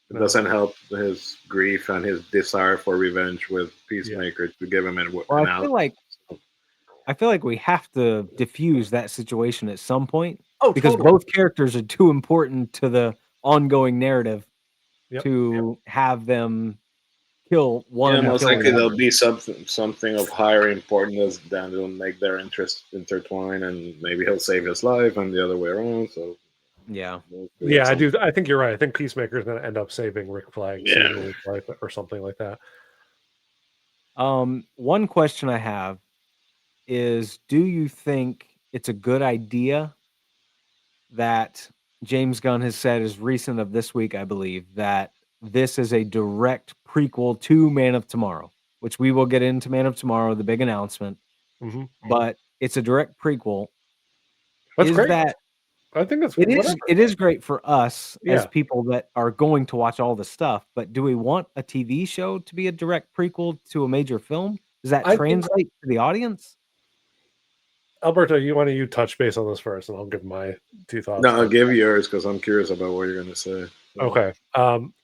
It No. doesn't help his grief and his desire for revenge with Peacemaker to give him an Well, out. I feel like we have to diffuse that situation at some point Oh, because totally. both characters are too important to the ongoing narrative Yep. to have them kill one. Yeah, most kill likely the there'll other. be something of higher importance that will make their interests intertwine, and maybe he'll save his life, and the other way around. So Yeah. Yeah, I do. I think you're right. I think Peacemaker is going to end up saving Rick Flag Yeah. Senior's life or something like that. One question I have is, do you think it's a good idea that James Gunn has said as recent of this week, I believe, that this is a direct prequel to Man of Tomorrow, which we will get into Man of Tomorrow, the big announcement, Mhm. but it's a direct prequel. That's Is great. that I think that's it whatever. is great for us as Yeah. people that are going to watch all the stuff, but do we want a TV show to be a direct prequel to a major film? Does that I think translate to the audience? Alberto, you touch base on this first, and I'll give my two thoughts. No, I'll give yours because I'm curious about what you're going to say. Okay.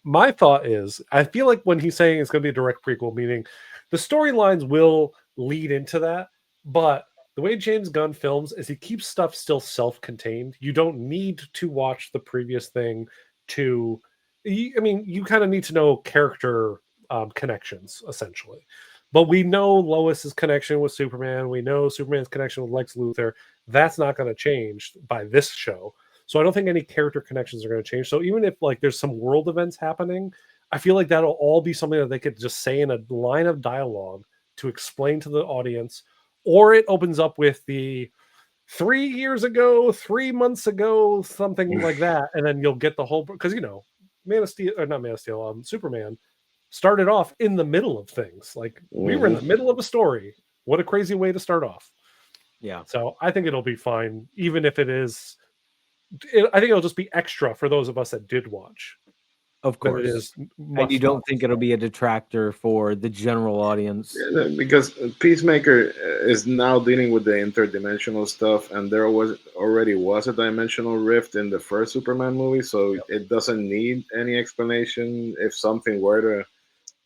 My thought is, I feel like when he's saying it's going to be a direct prequel, meaning the storylines will lead into that, but the way James Gunn films is he keeps stuff still self-contained. You don't need to watch the previous thing to. I mean, you kind of need to know character connections essentially. But we know Lois's connection with Superman. We know Superman's connection with Lex Luthor. That's not going to change by this show. So I don't think any character connections are going to change. So even if like there's some world events happening, I feel like that'll all be something that they could just say in a line of dialogue to explain to the audience, or it opens up with the 3 years ago, 3 months ago, something like that, and then you'll get the whole because Man of Steel or not Man of Steel, Superman started off in the middle of things. Like we were in the middle of a story. What a crazy way to start off. Yeah. So I think it'll be fine, even if it is I think it'll just be extra for those of us that did watch. Of But it course. is And you must don't watch. think it'll be a detractor for the general audience? Yeah, because Peacemaker is now dealing with the interdimensional stuff, and there already was a dimensional rift in the first Superman movie, so it doesn't need any explanation if something were to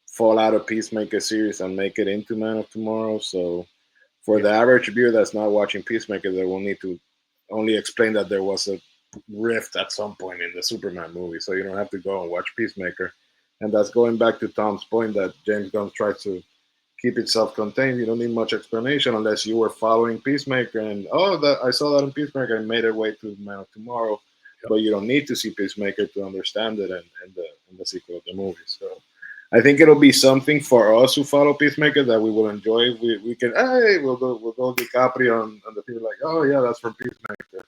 fall out of Peacemaker series and make it into Man of Tomorrow. So for the average viewer that's not watching Peacemaker, they will need to only explain that there was a rift at some point in the Superman movie, so you don't have to go and watch Peacemaker. And that's going back to Tom's point that James Gunn tries to keep it self-contained. You don't need much explanation unless you were following Peacemaker and that I saw that in Peacemaker and made it way to Man of Tomorrow. Yep. But you don't need to see Peacemaker to understand it and the sequel of the movie. So I think it'll be something for us who follow Peacemaker that we will enjoy. We can we'll go DiCaprio and the people like, oh yeah, that's from Peacemaker.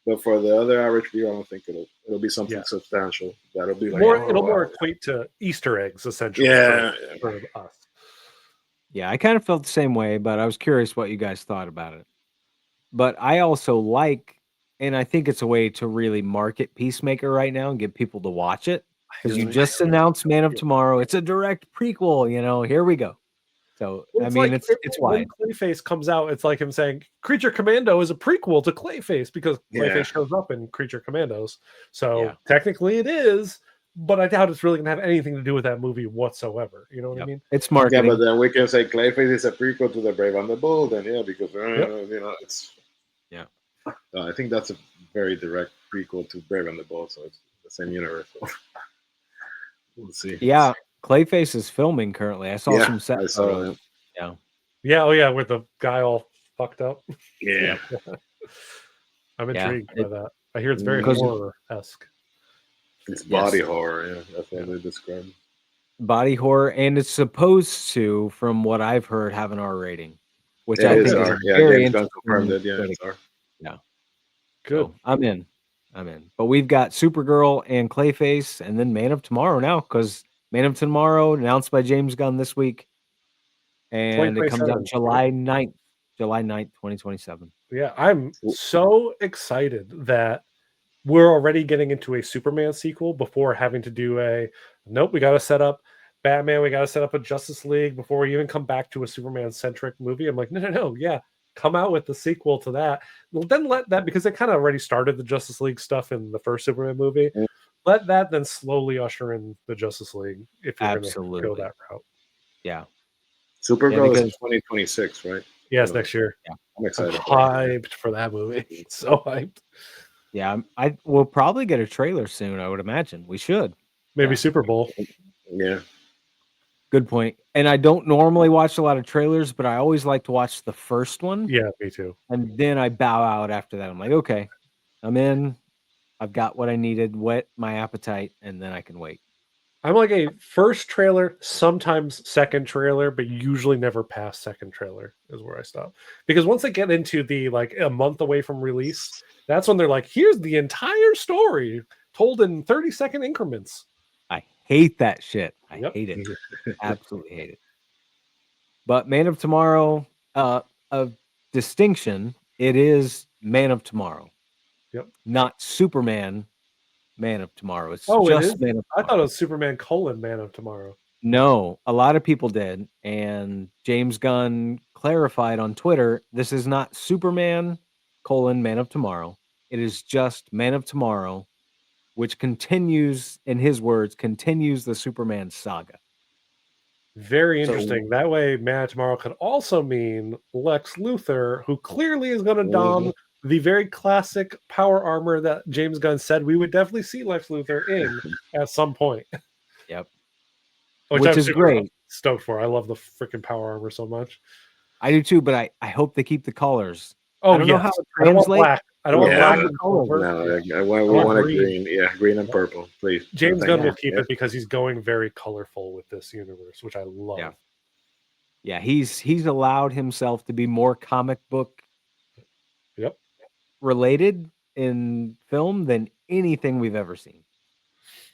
But for the other average viewer, I don't think it'll be something substantial. That'll be like it'll more wow. equate to Easter eggs essentially for us. Yeah, I kind of felt the same way, but I was curious what you guys thought about it. But I also and I think it's a way to really market Peacemaker right now and get people to watch it because you just announced Man of Tomorrow. It's a direct prequel, here we go. So Well, I mean, it's when wide. Clayface comes out, it's like him saying Creature Commando is a prequel to Clayface because Clayface shows up in Creature Commandos. So technically it is, but I doubt it's really going to have anything to do with that movie whatsoever. You know what I mean? It's marketing. Yeah, but then we can say Clayface is a prequel to The Brave and the Bold, and because it's I think that's a very direct prequel to Brave and the Bold, so it's the same universe. So we'll see. Yeah, Clayface is filming currently. I saw some set I saw photos. that. Yeah. Yeah, oh yeah, with the guy all fucked up. Yeah. I'm Yeah, intrigued by that. I hear it's very Because- horror-esque. It's Yes. body horror. Yeah, that's what they describe it. body horror, and it's supposed to, from what I've heard, have an R rating, which It I is think is R. a Yeah, very James Gunn interesting confirmed it. Yeah, critic. it's R. Yeah. Good. So I'm in. But we've got Supergirl and Clayface, and then Man of Tomorrow now, because Man of Tomorrow announced by James Gunn this week, and it comes out 2027, July 9th. July 9th, 2027. Yeah, I'm so excited that we're already getting into a Superman sequel before having to do we got to set up Batman, we got to set up a Justice League before we even come back to a Superman-centric movie. I'm like, no, yeah, come out with the sequel to that. Well, then let that, because they kind of already started the Justice League stuff in the first Superman movie. Mm. Let that then slowly usher in the Justice League if you're going to go Absolutely. that route. Yeah. Supergirl because- is 2026, right? Yes, next year. Yeah. I'm I'm excited. hyped for that movie. So hyped. Yeah, I will probably get a trailer soon, I would imagine. We should. Maybe Yeah. Super Bowl. Yeah. Good point. And I don't normally watch a lot of trailers, but I always like to watch the first one. Yeah, me too. And then I bow out after that. I'm like, okay, I'm in. I've got what I needed, whet my appetite, and then I can wait. I'm like a first trailer, sometimes second trailer, but usually never past second trailer is where I stop. Because once they get into the like a month away from release, that's when they're like, here's the entire story told in 30-second increments. I hate that shit. I Yep. hate it. Absolutely hate it. But Man of Tomorrow, of distinction, it is Man of Tomorrow. Yep. Not Superman, Man of Tomorrow. It's Oh, just it is? Man of I Tomorrow. thought it was Superman : Man of Tomorrow. No, a lot of people did. And James Gunn clarified on Twitter, this is not Superman : Man of Tomorrow. It is just Man of Tomorrow, which continues, in his words, continues the Superman saga. Very So- interesting. That way, Man of Tomorrow could also mean Lex Luthor, who clearly is going to don the very classic power armor that James Gunn said we would definitely see Lex Luthor in at some point. Yep. Which Which I'm is super great. stoked for. I love the freaking power armor so much. I do too, but I hope they keep the colors. Oh, I don't know yes. how it I don't want translates. black. I don't want Yeah. black the and colors. silver. No, we want want a green. green. Yeah, green and purple, please. James Thank Gunn you. will keep Yeah. it because he's going very colorful with this universe, which I love. Yeah. Yeah, he's allowed himself to be more comic book Yep. related in film than anything we've ever seen.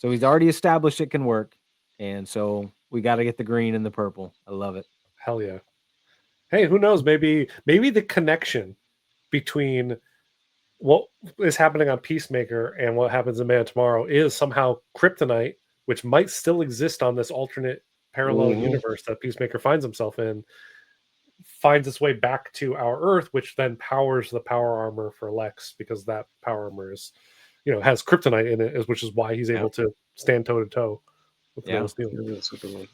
So he's already established it can work, and so we got to get the green and the purple. I love it. Hell yeah. Hey, who knows? Maybe the connection between what is happening on Peacemaker and what happens in Man of Tomorrow is somehow kryptonite, which might still exist on this alternate parallel universe that Peacemaker finds himself in, finds its way back to our Earth, which then powers the power armor for Lex, because that power armor is, has kryptonite in it, which is why he's able to stand toe to toe with Lois Lane. Yeah, Superman.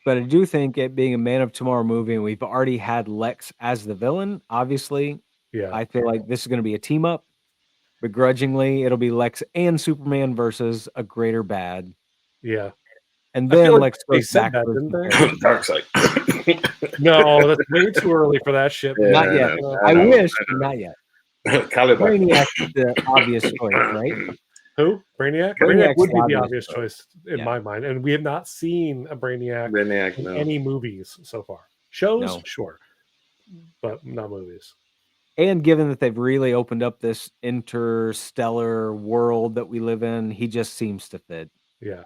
But I do think it being a Man of Tomorrow movie, and we've already had Lex as the villain, obviously, Yeah. I feel like this is going to be a team up. Begrudgingly, it'll be Lex and Superman versus a greater bad. Yeah. And I feel then like Lex they goes said back that, towards didn't the they? character. Dark side. No, that's way too early for that shit. Yeah, Not yet. I know. wish, but not yet. Caliban. Brainiac is the obvious choice, right? Who? Brainiac? Brainiac's Brainiac would be the the obvious obvious choice in Yeah. my mind. And we have not seen a Brainiac Brainiac, in no. any movies so far. Shows, No. sure, but not movies. And given that they've really opened up this interstellar world that we live in, he just seems to fit. Yeah.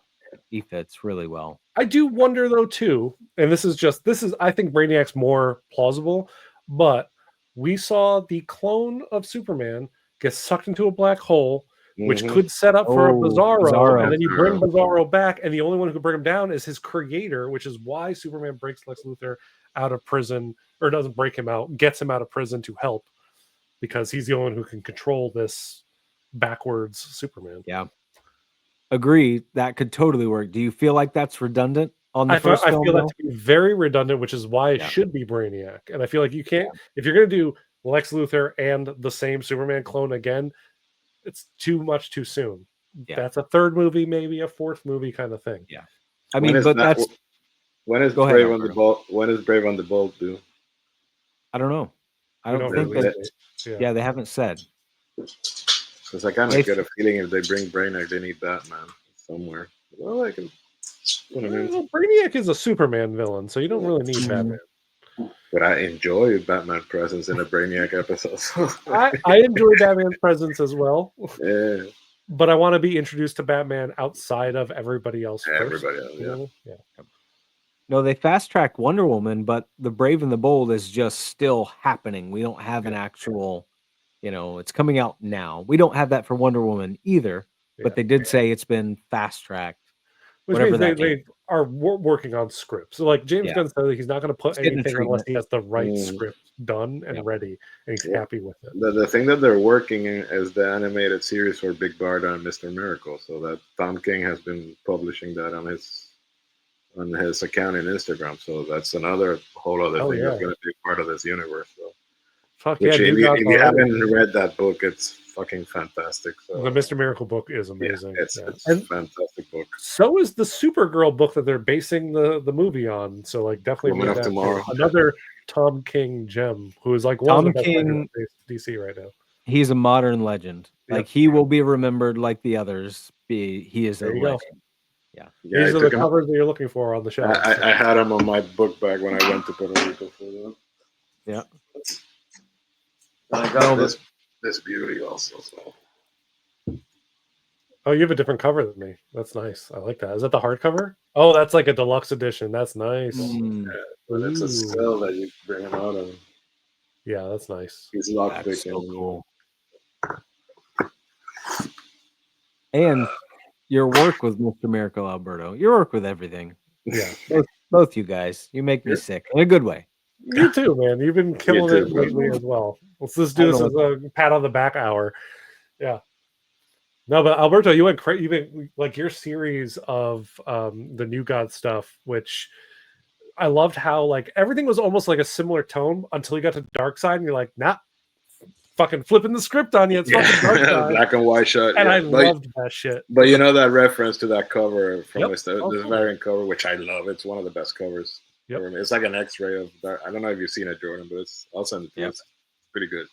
He fits really well. I do wonder though too, and this is I think Brainiac's more plausible, but we saw the clone of Superman get sucked into a black hole, which could set up for a Bizarro, and then you bring Bizarro back, and the only one who can bring him down is his creator, which is why Superman breaks Lex Luthor out of prison, or doesn't break him out, gets him out of prison to help, because he's the only one who can control this backwards Superman. Yeah. Agree. That could totally work. Do you feel like that's redundant on the first film? I feel that to be very redundant, which is why it should be Brainiac. And I feel like you can't, if you're going to do Lex Luthor and the same Superman clone again, it's too much too soon. Yeah. That's a third movie, maybe a fourth movie kind of thing. Yeah. I mean, but that's when is Go ahead, Brave on the Alberto. Bold? When is Brave on the Bold due? I don't know. I We don't don't think release that. it. Yeah, they haven't said. Because I kind of get a feeling if they bring Brainiac, they need Batman somewhere. Well, I can put him in. Well, Brainiac is a Superman villain, so you don't really need Batman. But I enjoy Batman presence in a Brainiac episode. I enjoy Batman's presence as well. Yeah. But I want to be introduced to Batman outside of everybody else first. Everybody else, yeah. No, they fast tracked Wonder Woman, but the Brave and the Bold is just still happening. We don't have an actual, it's coming out now. We don't have that for Wonder Woman either, but they did say it's been fast tracked. Which means they are working on scripts. So like James Gunn said, he's not going to put anything unless he has the right script done and ready, and he's happy with it. The thing that they're working in is the animated series for Big Barda and Mr. Miracle. So that Tom King has been publishing that on his account in Instagram. So that's another whole other thing that's going to be part of this universe. So. Fuck Which, yeah! if you haven't read that book, it's fucking fantastic. So. The Mr. Miracle book is amazing. Yeah, it's a fantastic book. So is the Supergirl book that they're basing the movie on. So like definitely Woman of Tomorrow. Another Tom King gem, who is like one of the best writers in DC right now. He's a modern legend. Like he will be remembered like the others. He is a legend. Yeah. These are the covers that you're looking for on the shelf. I had them on my book bag when I went to Puerto Rico for them. Yeah. I got this beauty also. So. Oh, you have a different cover than me. That's nice. I like that. Is that the hardcover? Oh, that's like a deluxe edition. That's nice. Yeah, but it's a still that you bring it out of. Yeah, that's nice. He's lockpick. So cool. And your work with Mr. Miracle, Alberto. Your work with everything. Yeah. Both you guys. You make me sick in a good way. You too, man. You've been killing it lately as well. Let's just do this as a pat on the back hour. Yeah. No, but Alberto, you went crazy. You've been like your series of the New God stuff, which I loved how like everything was almost like a similar tone until you got to Dark Side, and you're like, nah, fucking flipping the script on you. It's fucking Dark Side. Black and white shot. And I loved that shit. But you know that reference to that cover from this variant cover, which I love. It's one of the best covers. Yep. It's like an X-ray of that. I don't know if you've seen it, Jordan, but I'll send it to you. It's pretty good.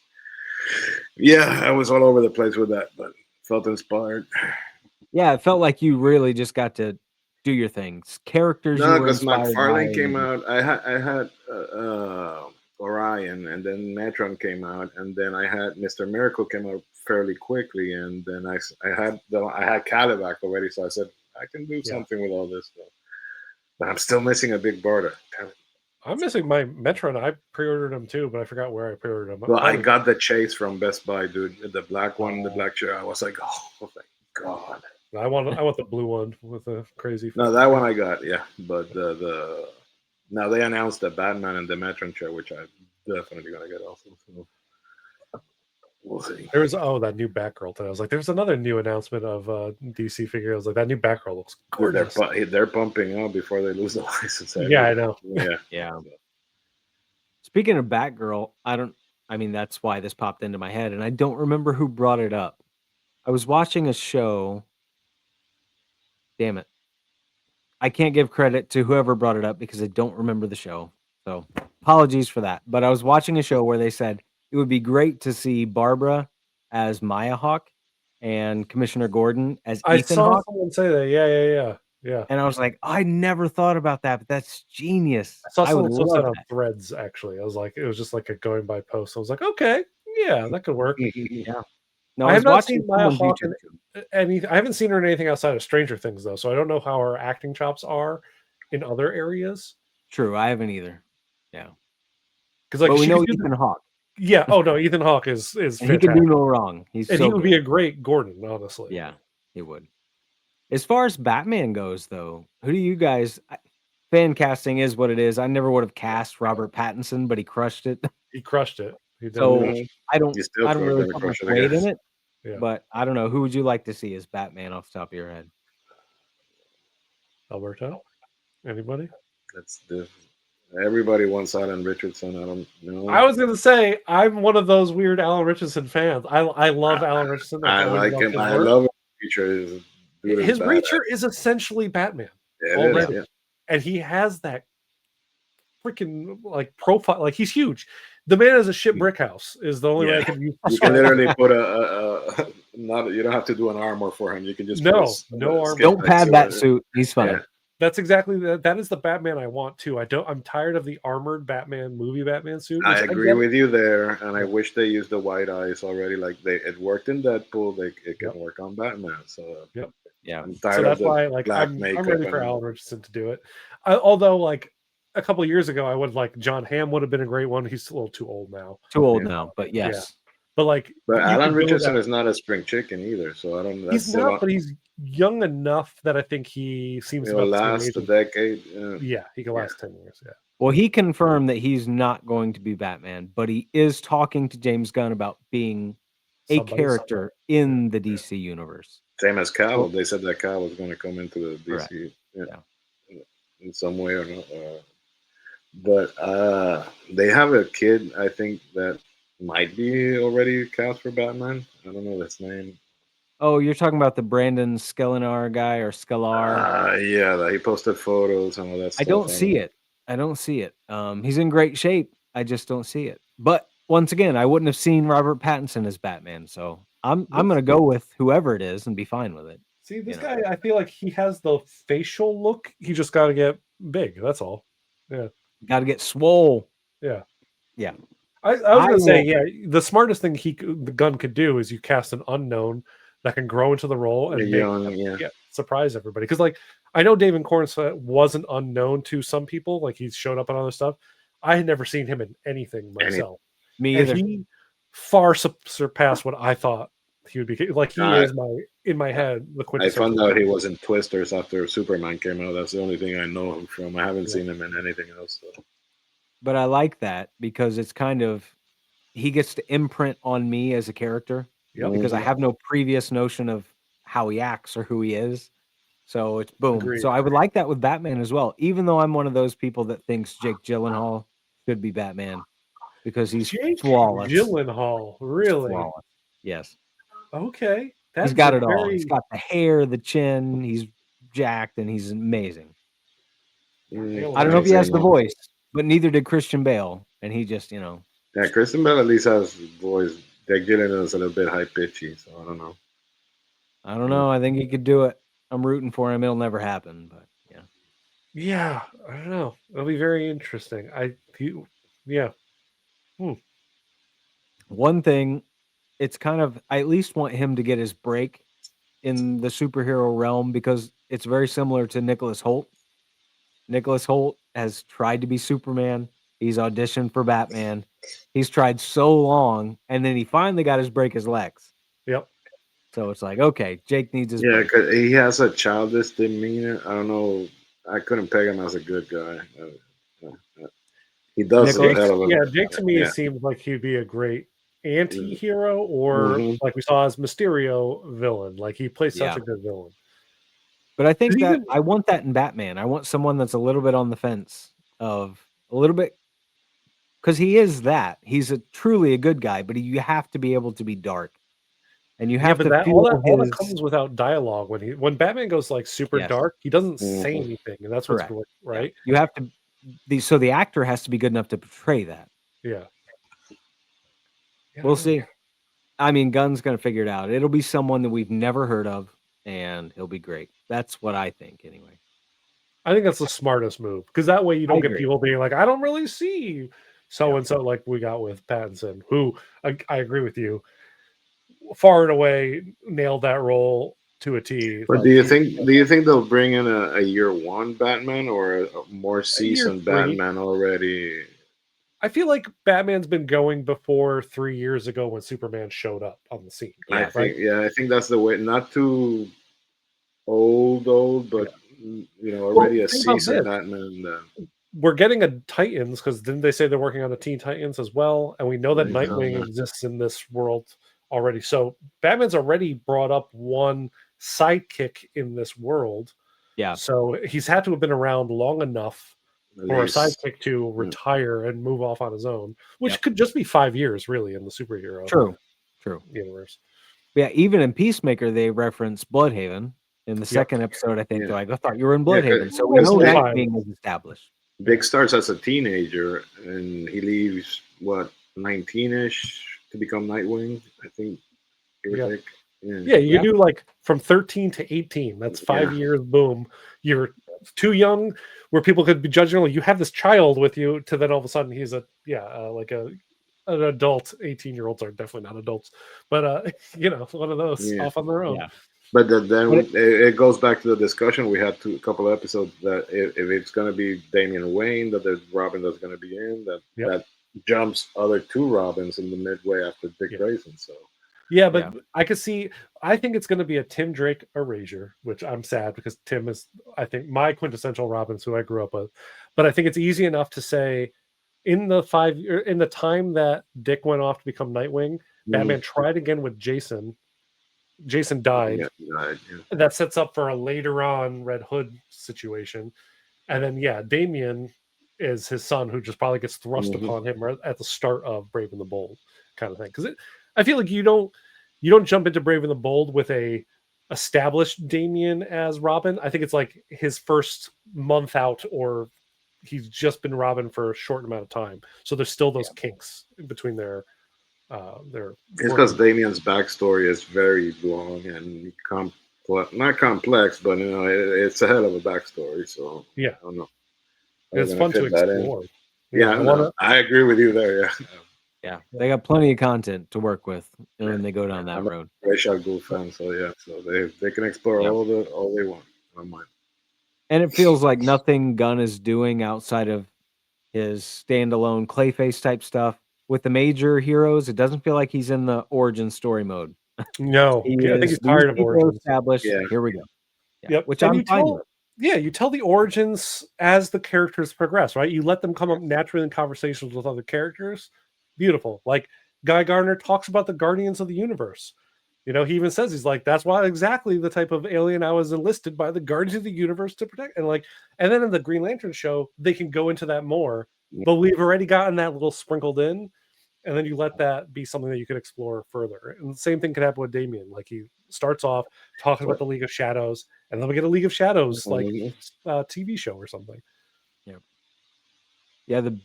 Yeah, I was all over the place with that, but felt inspired. Yeah, it felt like you really just got to do your things. Characters. No, because McFarlane came out. I had Orion, and then Metron came out, and then I had Mr. Miracle came out fairly quickly, and then I had Calibac already, so I said I can do something with all this stuff. But I'm still missing a Big Barda. I'm missing my Metron. I pre-ordered them too, but I forgot where I pre-ordered them. Well, I got the Chase from Best Buy, dude. The black one, the black chair. I was like, oh my god. I want the blue one with the crazy. No, that one I got, yeah. But the now they announced the Batman and the Metron chair, which I'm definitely gonna get also. So. We'll see. There was that new Batgirl today. I was like, there's another new announcement of DC figure. I was like, that new Batgirl looks gorgeous. They're pumping up before they lose the license. Yeah, I know. Yeah. Speaking of Batgirl, that's why this popped into my head, and I don't remember who brought it up. I was watching a show. Damn it. I can't give credit to whoever brought it up because I don't remember the show. So apologies for that. But I was watching a show where they said it would be great to see Barbara as Maya Hawke and Commissioner Gordon as Ethan Hawke. I saw someone say that. Yeah. And I was like, I never thought about that, but that's genius. I saw someone said on Threads, actually. I was like, it was just like a going by post. I was like, okay, yeah, that could work. Yeah. No, I have not seen Maya Hawke I haven't seen her in anything outside of Stranger Things, though, so I don't know how her acting chops are in other areas. True, I haven't either. Yeah. Because we know Ethan Hawke. Yeah. Oh no, Ethan Hawke is fantastic. He can do no wrong. He would be a great Gordon, honestly. Yeah, he would. As far as Batman goes, though, who do you guys? Fan casting is what it is. I never would have cast Robert Pattinson, but he crushed it. He crushed it. So I don't really put much weight in it. Yeah. But I don't know. Who would you like to see as Batman off the top of your head? Alberto? Anybody? That's the Everybody wants Alan Richardson. I don't know. I was gonna say I'm one of those weird Alan Richardson fans. I love Alan Richardson. I've I always like loved him. his I work. love his feature. Dude is His badass. Reacher is essentially Batman Yeah, it is. already, Yeah. and he has that freaking like profile. Like he's huge. The man is a shit brick house. Is the only way I can use. You can literally put a not. You don't have to do an armor for him. You can just no put armor. Don't pad that suit. He's fine. Yeah. That's exactly that is the Batman I want too. I'm tired of the armored Batman movie Batman suit. I agree with you there, and I wish they used the white eyes already. Like it worked in Deadpool. It can work on Batman. So yeah, I'm So tired that's of the why like black I'm makeup. ready for Alan Richardson to do it. Although like a couple of years ago, I would like John Hamm would have been a great one. He's a little too old now. Too old now, but yes. But like, But you Alan could go Richardson that- is not a spring chicken either. So I don't. That's he's still not, but he's young enough that I think he seems It'll about the same last a age. decade. Yeah, he can last 10 years. Yeah. Well, he confirmed that he's not going to be Batman, but he is talking to James Gunn about being a character in the DC universe. Same as Cal. They said that Cal was going to come into the DC in some way or not. But they have a kid, I think, that might be already cast for Batman. I don't know his name. Oh, you're talking about the Brandon Skelenar guy or Skelar? Yeah, he posted photos and all that stuff. I don't see it. He's in great shape. I just don't see it. But once again, I wouldn't have seen Robert Pattinson as Batman, so I'm gonna go with whoever it is and be fine with it. See, this guy, I feel like he has the facial look. He just got to get big. That's all. Yeah. Got to get swole. Yeah. Yeah. I was going to say, the smartest thing the Gunn could do is you cast an unknown that can grow into the role and surprise everybody. Because, like, I know David Cornsett wasn't unknown to some people. Like, he's showed up on other stuff. I had never seen him in anything myself. Me either. And he far surpassed what I thought he would be. Like, he is in my head, the quintessential. I found out he was in Twisters after Superman came out. That's the only thing I know him from. I haven't seen him in anything else. So. But I like that because it's kind of, he gets to imprint on me as a character because I have no previous notion of how he acts or who he is. So it's boom. Agreed. So I would like that with Batman as well, even though I'm one of those people that thinks Jake Gyllenhaal should be Batman because he's flawless. Gyllenhaal, really? Flawless. Yes. Okay. He's got it all. He's got the hair, the chin, he's jacked, and he's amazing. I don't know if he has the voice, but neither did Christian Bale. And he just, Yeah, Christian Bale at least has voice. Jake Gyllenhaal is a little bit high pitchy, so I don't know. I don't know. I think he could do it. I'm rooting for him. It'll never happen, but yeah. Yeah, I don't know. It'll be very interesting. One thing, it's kind of, I at least want him to get his break in the superhero realm because it's very similar to Nicholas Hoult. Nicholas Hoult has tried to be Superman. He's auditioned for Batman. He's tried so long, and then he finally got his break as Lex. Yep. So it's like, okay, Jake needs his break. Because he has a childish demeanor. I don't know. I couldn't peg him as a good guy. He does Jake to me it seems like he'd be a great anti-hero or like we saw as Mysterio villain. Like he plays such a good villain. But I think that I want that in Batman. I want someone that's a little bit on the fence of a little bit, because he is that. He's truly a good guy, but you have to be able to be dark. And you have to feel all that comes without dialogue. When Batman goes like super dark, he doesn't say anything, and that's what's great, right? Yeah. You have to so the actor has to be good enough to portray that. Yeah. We'll see. I mean, Gunn's gonna figure it out. It'll be someone that we've never heard of, and he'll be great. That's what I think, anyway. I think that's the smartest move because that way you don't get people being like, "I don't really see so and so," like we got with Pattinson, who I agree with you. Far and away nailed that role to a T. But do you think they'll bring in a year one Batman or a more seasoned Batman already? I feel like Batman's been going before 3 years ago when Superman showed up on the scene. I think that's the way. Not too old, but already a seasoned Batman. We're getting a Titans because didn't they say they're working on the Teen Titans as well? And we know that Nightwing exists in this world already. So Batman's already brought up one sidekick in this world. Yeah. So he's had to have been around long enough At for a least. sidekick to retire and move off on his own, which Yep. could just be 5 years, really, in the superhero True. universe. Yeah, even in Peacemaker, they reference Bloodhaven. In the second episode, I think Yeah. they're like, I thought you were in Yeah, Bloodhaven. So we Most know of the time. Nightwing is established. Dick starts as a teenager and he leaves, what, 19-ish to become Nightwing, I think, give or Yeah. take. Yeah, you Yeah. do like from 13 to 18. That's 5 Yeah. years. Boom. You're too young where people could be judging, you have this child with you, to then all of a sudden he's like an adult. 18-year-olds are definitely not adults, but one of those Yeah. off on their own. Yeah. But then But it goes back to the discussion we had a couple of episodes that if it's going to be Damian Wayne, that there's Robin that's going to be in, Yep. that jumps other two Robins in the midway after Dick Yeah. Grayson. So Yeah, but I think it's going to be a Tim Drake erasure, which I'm sad because Tim is, I think, my quintessential Robin's who I grew up with. But I think it's easy enough to say in the time that Dick went off to become Nightwing, Batman tried again with Jason. Jason died. yeah. That sets up for a later on Red Hood situation. And then, Damian is his son who just probably gets thrust upon him right at the start of Brave and the Bold kind of thing. Because I feel like you don't jump into Brave and the Bold with a established Damian as Robin. I think it's like his first month out, or he's just been Robin for a short amount of time. So there's still those kinks between their It's because Damian's backstory is very long and not complex, but it's a hell of a backstory. So yeah, I don't know. it's fun to explore. Yeah, I agree with you there. Yeah. Yeah, they got plenty of content to work with when they go down that road. I'm a Rachel Gould fan, so yeah, so they can explore all they want. I don't mind. And it feels like nothing Gunn is doing outside of his standalone Clayface type stuff with the major heroes. It doesn't feel like he's in the origin story mode. No, I think he's tired of origins. Established. Yeah. Here we go. Yeah. Yep, Which and I'm fine with. Yeah, you tell the origins as the characters progress, right? You let them come up naturally in conversations with other characters. Beautiful. Like Guy Gardner talks about the Guardians of the Universe. He even says, he's like, that's why exactly the type of alien I was enlisted by the Guardians of the Universe to protect. And then in the Green Lantern show, they can go into that more. But we've already gotten that little sprinkled in. And then you let that be something that you could explore further. And the same thing could happen with Damian. Like he starts off talking about the League of Shadows, and then we get a League of Shadows TV show or something. Yeah, the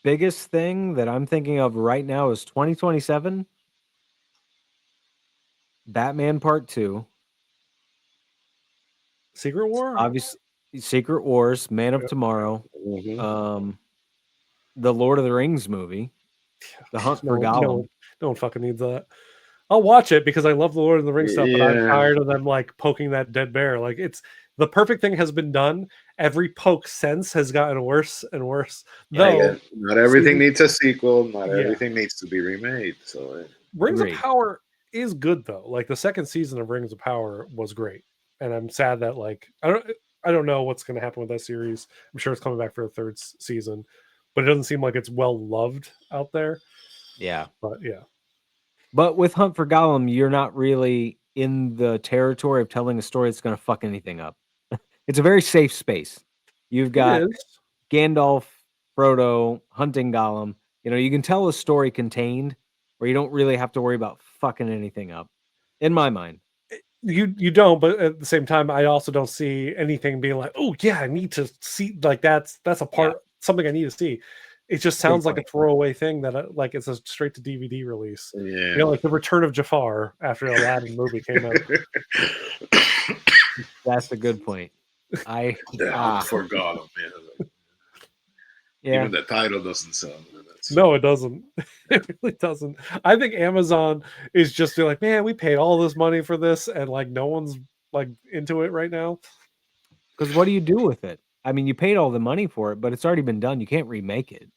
biggest thing that I'm thinking of right now is 2027, Batman Part 2. Secret War? Obviously, Secret Wars, Man of Tomorrow, the Lord of the Rings movie, The Hunt for Gollum. No one fucking needs that. I'll watch it because I love the Lord of the Rings stuff, but I'm tired of them poking that dead bear. It's the perfect thing has been done. Every poke since has gotten worse and worse. Though not everything needs a sequel, not everything needs to be remade. So Rings of Power is good though. The second season of Rings of Power was great, and I'm sad that I don't know what's going to happen with that series. I'm sure it's coming back for a third season, but it doesn't seem like it's well loved out there. Yeah, but yeah. But with Hunt for Gollum, you're not really in the territory of telling a story that's going to fuck anything up. It's a very safe space. You've got Gandalf, Frodo, hunting Gollum. You can tell a story contained where you don't really have to worry about fucking anything up, in my mind. You don't, but at the same time, I also don't see anything being like, oh yeah, I need to see, that's a part, something I need to see. It just sounds like a throwaway thing that it's a straight to DVD release. Yeah, like the Return of Jafar after Aladdin movie came out. That's a good point. I forgot him, man. Yeah. Even the title doesn't sound. No, it doesn't. It really doesn't. I think Amazon is just like, man, we paid all this money for this, and no one's into it right now. Because what do you do with it? I mean, you paid all the money for it, but it's already been done. You can't remake it.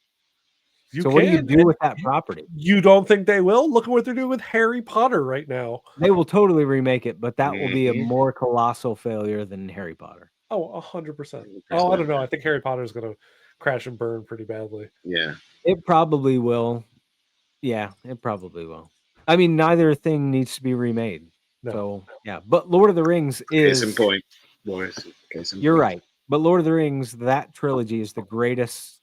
What do you do with that property? You don't think they will? Look at what they're doing with Harry Potter right now. They will totally remake it, but that will be a more colossal failure than Harry Potter. Oh, 100%. Oh, I don't know. I think Harry Potter is going to crash and burn pretty badly. Yeah. It probably will. Yeah, it probably will. I mean, neither thing needs to be remade. No. So, yeah. But Lord of the Rings is... Case in point, boys. You're right. But Lord of the Rings, that trilogy is the greatest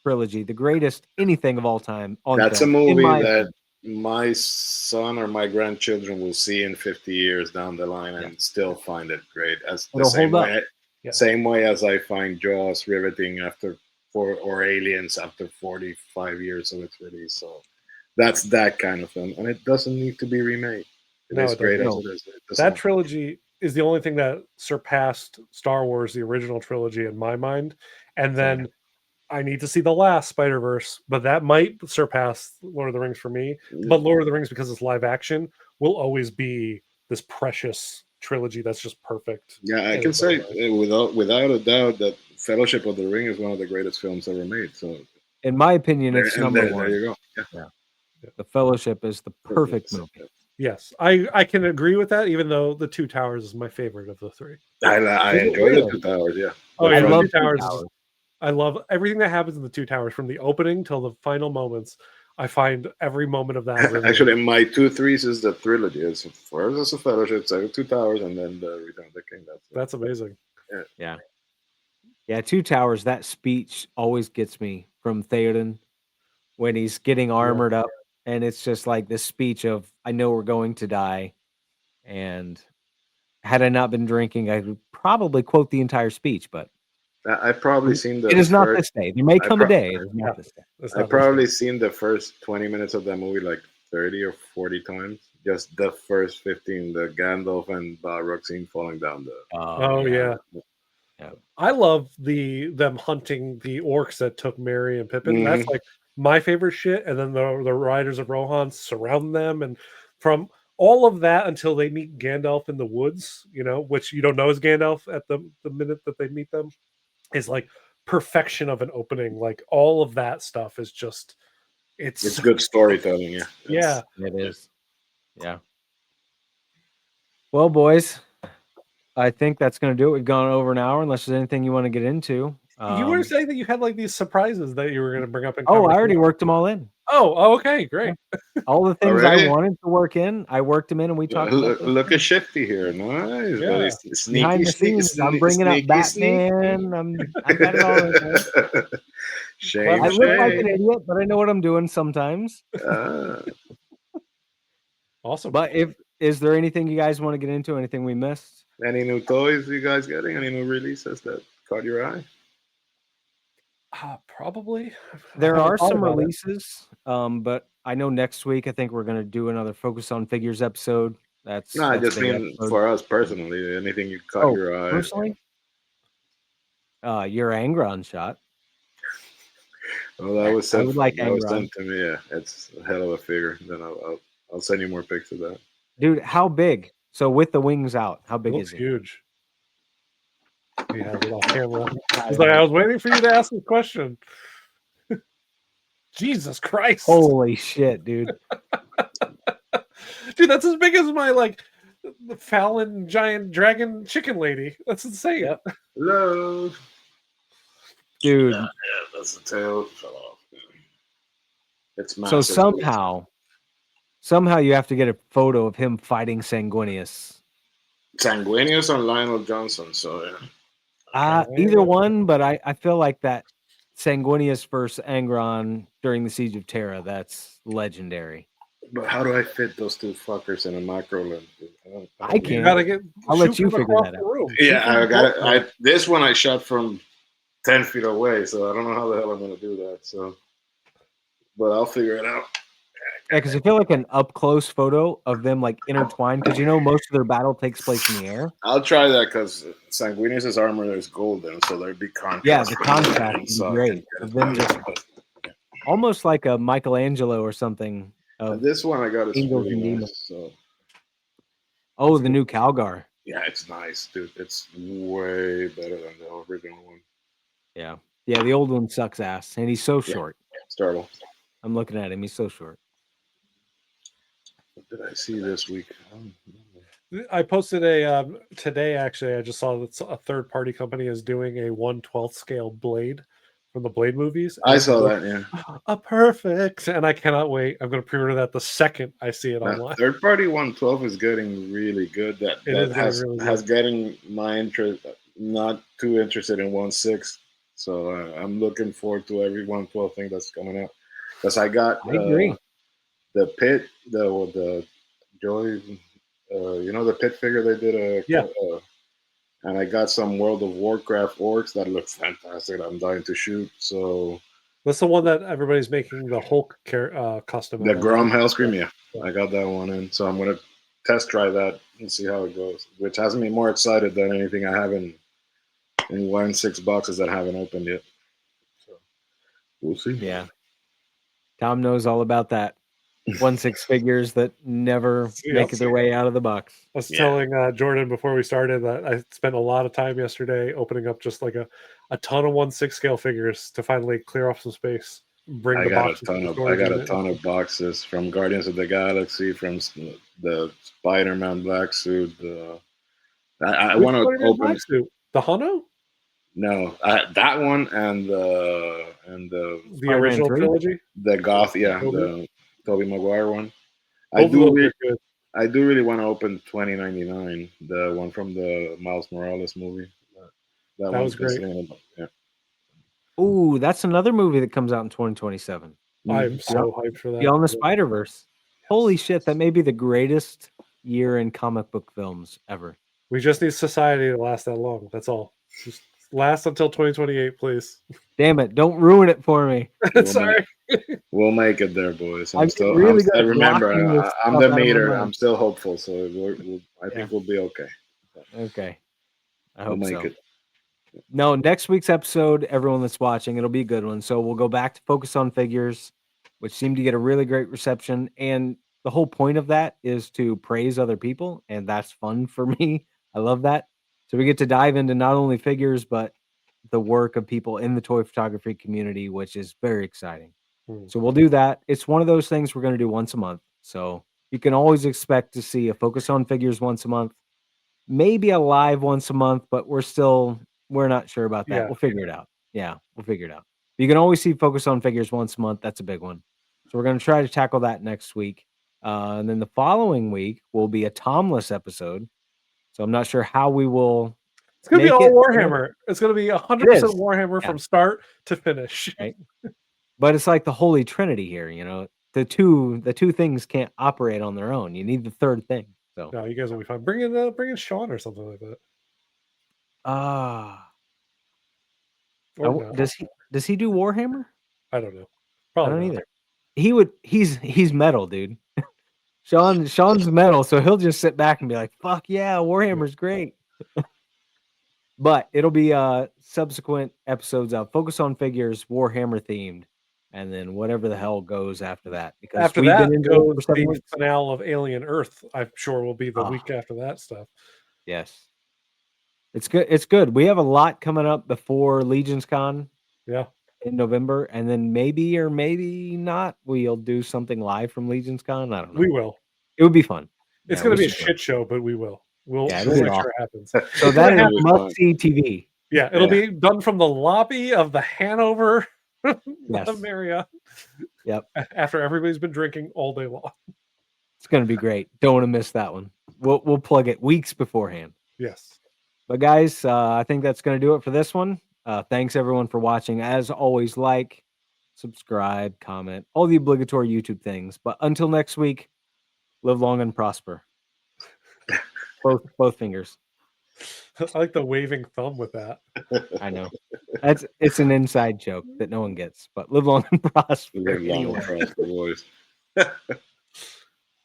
trilogy, the greatest anything of all time on That's a film, in movie my that opinion. my son or my grandchildren will see in 50 years down the line Yeah. and still find it great. As the It'll same hold up. way, Yeah. same way as I find Jaws riveting or Aliens after 45 years of its release. So that's that kind of film, and it doesn't need to be remade. It No, is it great doesn't. as No. it is. It doesn't That have to. trilogy is the only thing that surpassed Star Wars, the original trilogy, in my mind. And then I need to see the last Spider-Verse, but that might surpass Lord of the Rings for me. But Lord of the Rings, because it's live action, will always be this precious trilogy that's just perfect. Yeah, I in can its own say way. without a doubt that Fellowship of the Ring is one of the greatest films ever made. So In my opinion, it's number there one. you go. Yeah. Yeah. The Fellowship is the perfect movie. Yes, I can agree with that, even though The Two Towers is my favorite of the three. I Is it enjoy the really? Two Towers. Yeah. Oh The yeah, I The love Two Two Towers. Towers. I love everything that happens in The Two Towers, from the opening till the final moments. I find every moment of that really Actually, my two threes is the trilogy. It's first is the Fellowship, second Two Towers, and then the Return of the King. that's amazing. Yeah. Yeah, Two Towers, that speech always gets me from Theoden when he's getting armored up. And it's just like this speech of, I know we're going to die. And had I not been drinking, I would probably quote the entire speech, but I've probably seen the it is not first. this day. There may I come a pro- day. It is not this day. It's I not this probably bad. seen the first 20 minutes of that movie like 30 or 40 times. Just the first 15, the Gandalf and Balrog scene falling down the. Oh yeah. Yeah. I love them hunting the orcs that took Merry and Pippin. That's Mhm. like my favorite shit. And then the riders of Rohan surround them, and from all of that until they meet Gandalf in the woods, which you don't know is Gandalf at the minute that they meet them, is like perfection of an opening. Like all of that stuff is just It's so good storytelling. Yeah. yeah. It is. Yeah. Well, boys, I think that's going to do it. We've gone over an hour, unless there's anything you want to get into. You were saying that you had like these surprises that you were going to bring up in I conversation. already worked them all in. Oh, okay, great. All the things I Already? wanted to work in, I worked them in, and we talked about those Look at things. Shifty here. Nice. Yeah. Very sneaky, Behind the scenes. I'm bringing up Batman. I got it all right there. Shame, I look like an shame. idiot, but I know what I'm doing sometimes. Awesome. But is there anything you guys want to get into? Anything we missed? Any new toys you guys getting? Any new releases that caught your eye? Probably. There I haven't are thought some about it. releases, but I know next week I think we're going to do another Focus on Figures episode. That's No, I a just big mean episode. for us personally. Anything you caught Oh, your eye? personally, your Angron shot. Well, that was I sent. would like That was Angron. sent to me. Yeah, it's a hell of a figure. Then I'll send you more pics of that. Dude, how big? So with the wings out, how It big looks is he? huge. He has it off camera. He's like, I was waiting for you to ask this question. Jesus Christ. Holy shit, dude. Dude, that's as big as my the Fallon giant dragon chicken lady. That's insane. Yep. Hello. Dude. Yeah, that's the tail. Fell off. It's So massive. somehow you have to get a photo of him fighting Sanguinius. Sanguinius or Lionel Johnson. So yeah. Either one, but I feel like that Sanguinius versus Angron during the Siege of Terra, that's legendary. But how do I fit those two fuckers in a macro lens? I You can't. gotta I'll shoot let you from figure across that the out. room. Yeah, Shoot from I got across it. This one I shot from 10 feet away, so I don't know how the hell I'm gonna do that. So, but I'll figure it out. Yeah, because I feel like an up close photo of them like intertwined, because most of their battle takes place in the air. I'll try that because Sanguinius' armor is golden, so there'd be contrast. Yeah, the contrast would be so great. Them just almost like a Michelangelo or something. Of this one I got is angels really and nice. demons. So Oh, the new Calgar. yeah, it's nice, dude. It's way better than the original one. Yeah. Yeah, the old one sucks ass. And he's so short. Startle. I'm looking at him. He's so short. What did I see this week? I posted a today. Actually, I just saw that a third-party company is doing a 1/12 scale blade from the Blade movies. I saw that. Yeah, a perfect, and I cannot wait. I'm going to pre-order that the second I see it online. Third party 112 is getting really good. That It is has really has getting my interest. not too interested in 1/6, so I'm looking forward to every 1/12 thing that's coming out. Because I got I agree. the Pit, the Joy, the Pit figure they did Yeah. and I got some World of Warcraft orcs that look fantastic. That I'm dying to shoot. So That's the one that everybody's making the Hulk custom the out of. Grom Hellscream, yeah, Yeah. I got that one in. So I'm gonna test try that and see how it goes, which has me more excited than anything I have in 1/6 boxes that haven't opened yet. So we'll see. Yeah. Tom knows all about that. 1/6 figures that never make their way out of the box. I was Yeah. telling Jordan before we started that I spent a lot of time yesterday opening up just like a ton of 1/6 scale figures to finally clear off some space. Bring I the got boxes a to ton the of storage unit. of boxes from Guardians of the Galaxy, from the Spider-Man black suit. I Which want to Spider-Man open. black suit? The Hano? No, that one and the The Spider-Man original 3? trilogy? Goth, yeah, Tobey? the Tobey Maguire one. Both of those are good. I do really want to open 2099, the one from the Miles Morales movie. That That was one's been great. sitting yeah. Ooh, that's another movie that comes out in 2027. I'm so hyped for that. Beyond the Spider-Verse. Holy Yes. shit, that may be the greatest year in comic book films ever. We just need society to last that long. That's all. Just last until 2028, please. Damn it, don't ruin it for me. Sorry. We'll make it there, boys. I'm really good at remember, blocking this I'm stuff the out of my meter. mind. I'm still hopeful, so I think we'll be okay. Okay. I We'll hope make so. it. No, next week's episode, everyone that's watching, it'll be a good one. So we'll go back to focus on figures, which seem to get a really great reception. And the whole point of that is to praise other people. And that's fun for me. I love that. So we get to dive into not only figures, but the work of people in the toy photography community, which is very exciting. So we'll do that. It's one of those things we're going to do once a month. So you can always expect to see a focus on figures once a month, maybe a live once a month, but we're not sure about that. Yeah. We'll figure it out. Yeah, we'll figure it out. You can always see focus on figures once a month. That's a big one. So we're going to try to tackle that next week. And then the following week will be a Tomless episode. So I'm not sure how we will. It's going to be make all it. Warhammer. It's going to be 100% Warhammer from start to finish. Right. But it's like the Holy Trinity here, the two things can't operate on their own. You need the third thing. So No, you guys will be fine. Bring in Sean or something like that. Does he do Warhammer? I don't know. I don't either. He's metal, dude. Sean's metal, so he'll just sit back and be like, "Fuck yeah, Warhammer's great." But it'll be subsequent episodes of Focus on Figures, Warhammer themed, and then whatever the hell goes after that. Because After we've that been into goes it for 7 the weeks. finale of Alien Earth. I'm sure will be the week after that stuff. Yes. It's good. It's good. We have a lot coming up before Legion's Con. Yeah. In November, and then maybe or maybe not, we'll do something live from Legion's Con. I don't know. We will. It would be fun. It's going to be a shit show, but we will. We'll make sure it happens. So that is must-see TV. Yeah, it'll be done from the lobby of the Hanover Marriott. Yep. After everybody's been drinking all day long. It's going to be great. Don't want to miss that one. We'll plug it weeks beforehand. Yes. But guys, I think that's going to do it for this one. Thanks everyone for watching. As always, like, subscribe, comment, all the obligatory YouTube things. But until next week, live long and prosper. Both fingers. I like the waving thumb with that. I know. It's an inside joke that no one gets. But live long and prosper. Live long and prosper, boys.